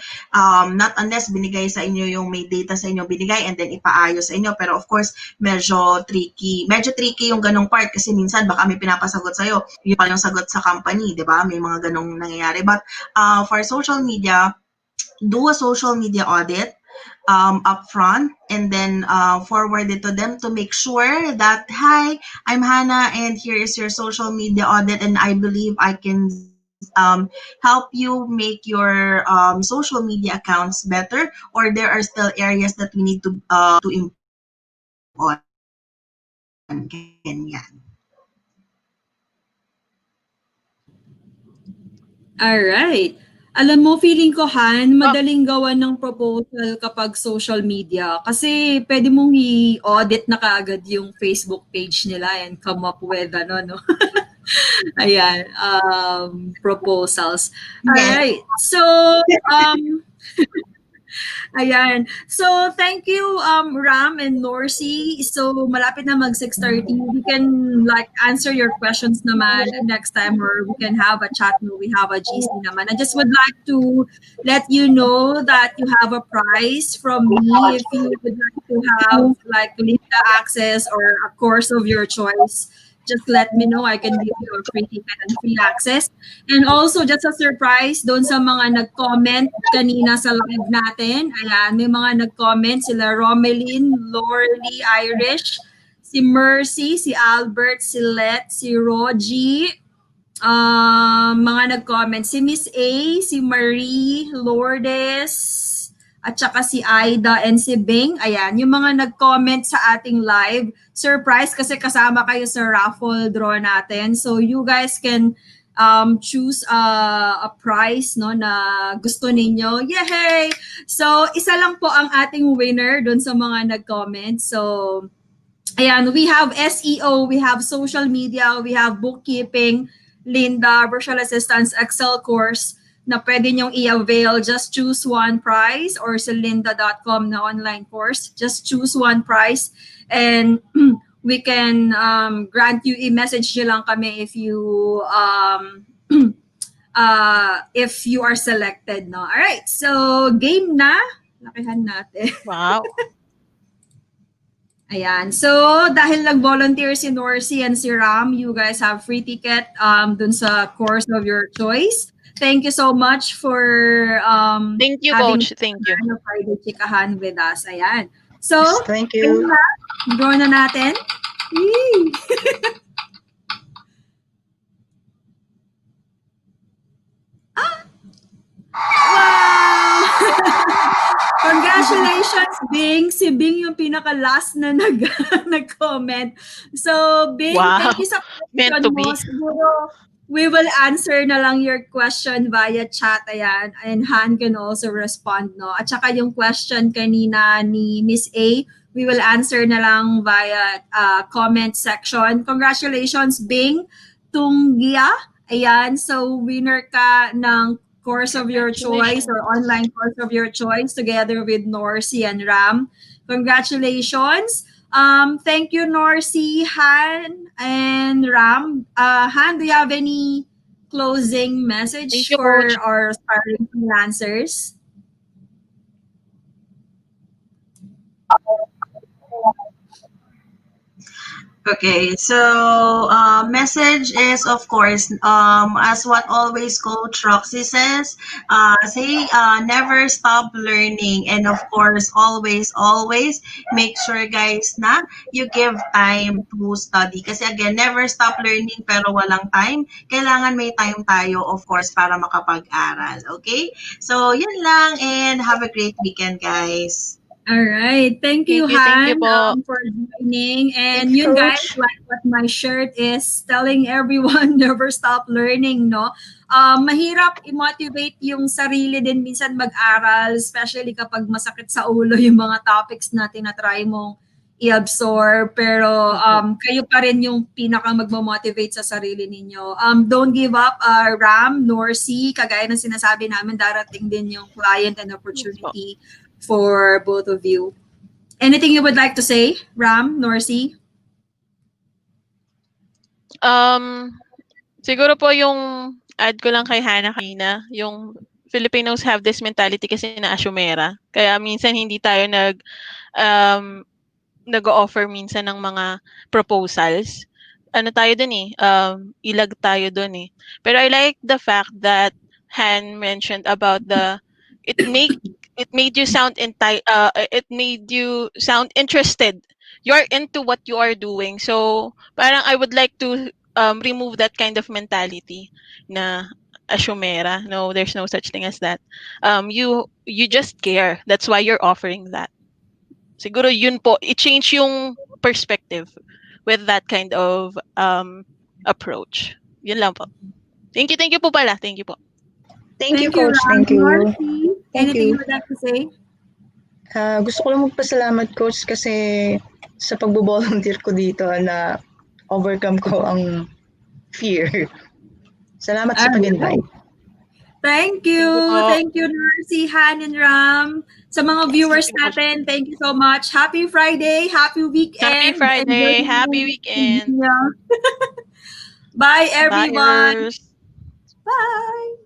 not unless binigay sa inyo yung may data sa inyo binigay and then ipaayos sa inyo. Pero of course, medyo tricky. Medyo tricky yung ganong part kasi minsan baka may pinapasagot sa'yo. Yun pa yung sagot sa company, di ba? May mga ganong nangyayari. But for social media, do a social media audit upfront and then forward it to them to make sure that, hi, I'm Hannah and here is your social media audit and I believe I can help you make your social media accounts better, or there are still areas that we need to improve on. Ganyan. Alright. Alam mo, feeling ko, Han, madaling gawan ng proposal kapag social media. Kasi pwede mong i-audit na kaagad yung Facebook page nila and come up with, no? Ayan, proposals. Alright. So, ayan. So, thank you, Ram and Norcy. So, malapit na mag 6:30. We can answer your questions naman next time, or we can have a chat when we have a GC naman. I just would like to let you know that you have a prize from me if you would like to have Linda access or a course of your choice. Just let me know. I can give you a free ticket and free access. And also, just a surprise, doon sa mga nag-comment kanina sa live natin. Ayan, may mga nag-comment sila Romeline, Lorly, Irish, si Mercy, si Albert, si Let, si Rogie, mga nag-comment. Si Miss A, si Marie, Lourdes, at saka si Aida and si Bing. Ayan, yung mga nag-comment sa ating live. Surprise kasi kasama kayo sa raffle draw natin. So you guys can choose a prize no na gusto ninyo. Yay! So isa lang po ang ating winner doon sa mga nag-comment. So ayan, we have SEO, we have social media, we have bookkeeping, Linda, virtual assistance, Excel course na pwede nyong i-avail. Just choose one prize, or sa lynda.com na online course. Just choose one prize and we can grant you, i-message nyo lang kami if you are selected, no? All right, so game na. Lakihan natin. Wow. Ayan. So, dahil nag-volunteer si Norcy and si Ram, you guys have free ticket dun sa course of your choice. Thank you so much for Thank you, having Coach. Thank you. Friday Chikahan with us. Ayan. So, Thank you. Draw na natin. Yee! Wow! Congratulations, Bing. Si Bing yung pinaka-last na nag-comment. So, Bing, Wow. thank you sa Meant question to be. mo. Siguro, we will answer na lang your question via chat. Ayan. And Han can also respond, no? At saka yung question kanina ni Miss A, we will answer na lang via comment section. Congratulations, Bing Tunggia. Ayan. So, winner ka ng course of your choice or online course of your choice together with Norcy and Ram. Congratulations. Thank you, Norcy, Han, and Ram. Han, do you have any closing message Thank you, for Coach. our aspiring freelancers? Okay, so message is of course as what always Coach Roxy says, say never stop learning, and of course always make sure guys na you give time to study kasi again never stop learning pero walang time, kailangan may time tayo of course para makapag-aral. Okay, so yun lang and have a great weekend guys. All right. Thank you, Thank you Han, po. for joining. And Thanks, yun, guys, Coach. like what my shirt is telling everyone, never stop learning, no? Mahirap i-motivate yung sarili din minsan mag-aral, especially kapag masakit sa ulo yung mga topics na tinatry mong i-absorb. Pero kayo pa rin yung pinaka magmo-motivate sa sarili ninyo. Don't give up, Ram, nor C. Kagaya ng sinasabi namin, darating din yung client and opportunity for both of you. Anything you would like to say, Ram, Norcy? Siguro po yung add ko lang kay Hannah kanina, yung Filipinos have this mentality kasi na asyumera. Kaya minsan hindi tayo nag-offer minsan ng mga proposals. Ano tayo dun eh, ilag tayo dun eh. Pero I like the fact that Han mentioned about it made you sound it made you sound interested. You're into what you are doing. So parang I would like to remove that kind of mentality na asyumera. No, there's no such thing as that. You just care. That's why you're offering that. Siguro yun po, i-change yung perspective with that kind of approach. Yun lang po. Thank you po pala. Thank you po. Thank you, you, Coach. Ram. Thank you. Norcy, Thank anything you you. would like to say? Gusto ko lang magpasalamat, Coach, kasi sa pagbo-volunteer ko dito na overcome ko ang fear. Salamat sa pag-invite. Thank you. Thank you, Norcy, Han, and Ram. Sa mga viewers natin, thank you so much. Happy Friday. Happy weekend. Happy Friday. Enjoy Happy weekend. Bye, everyone. Bye. Bye.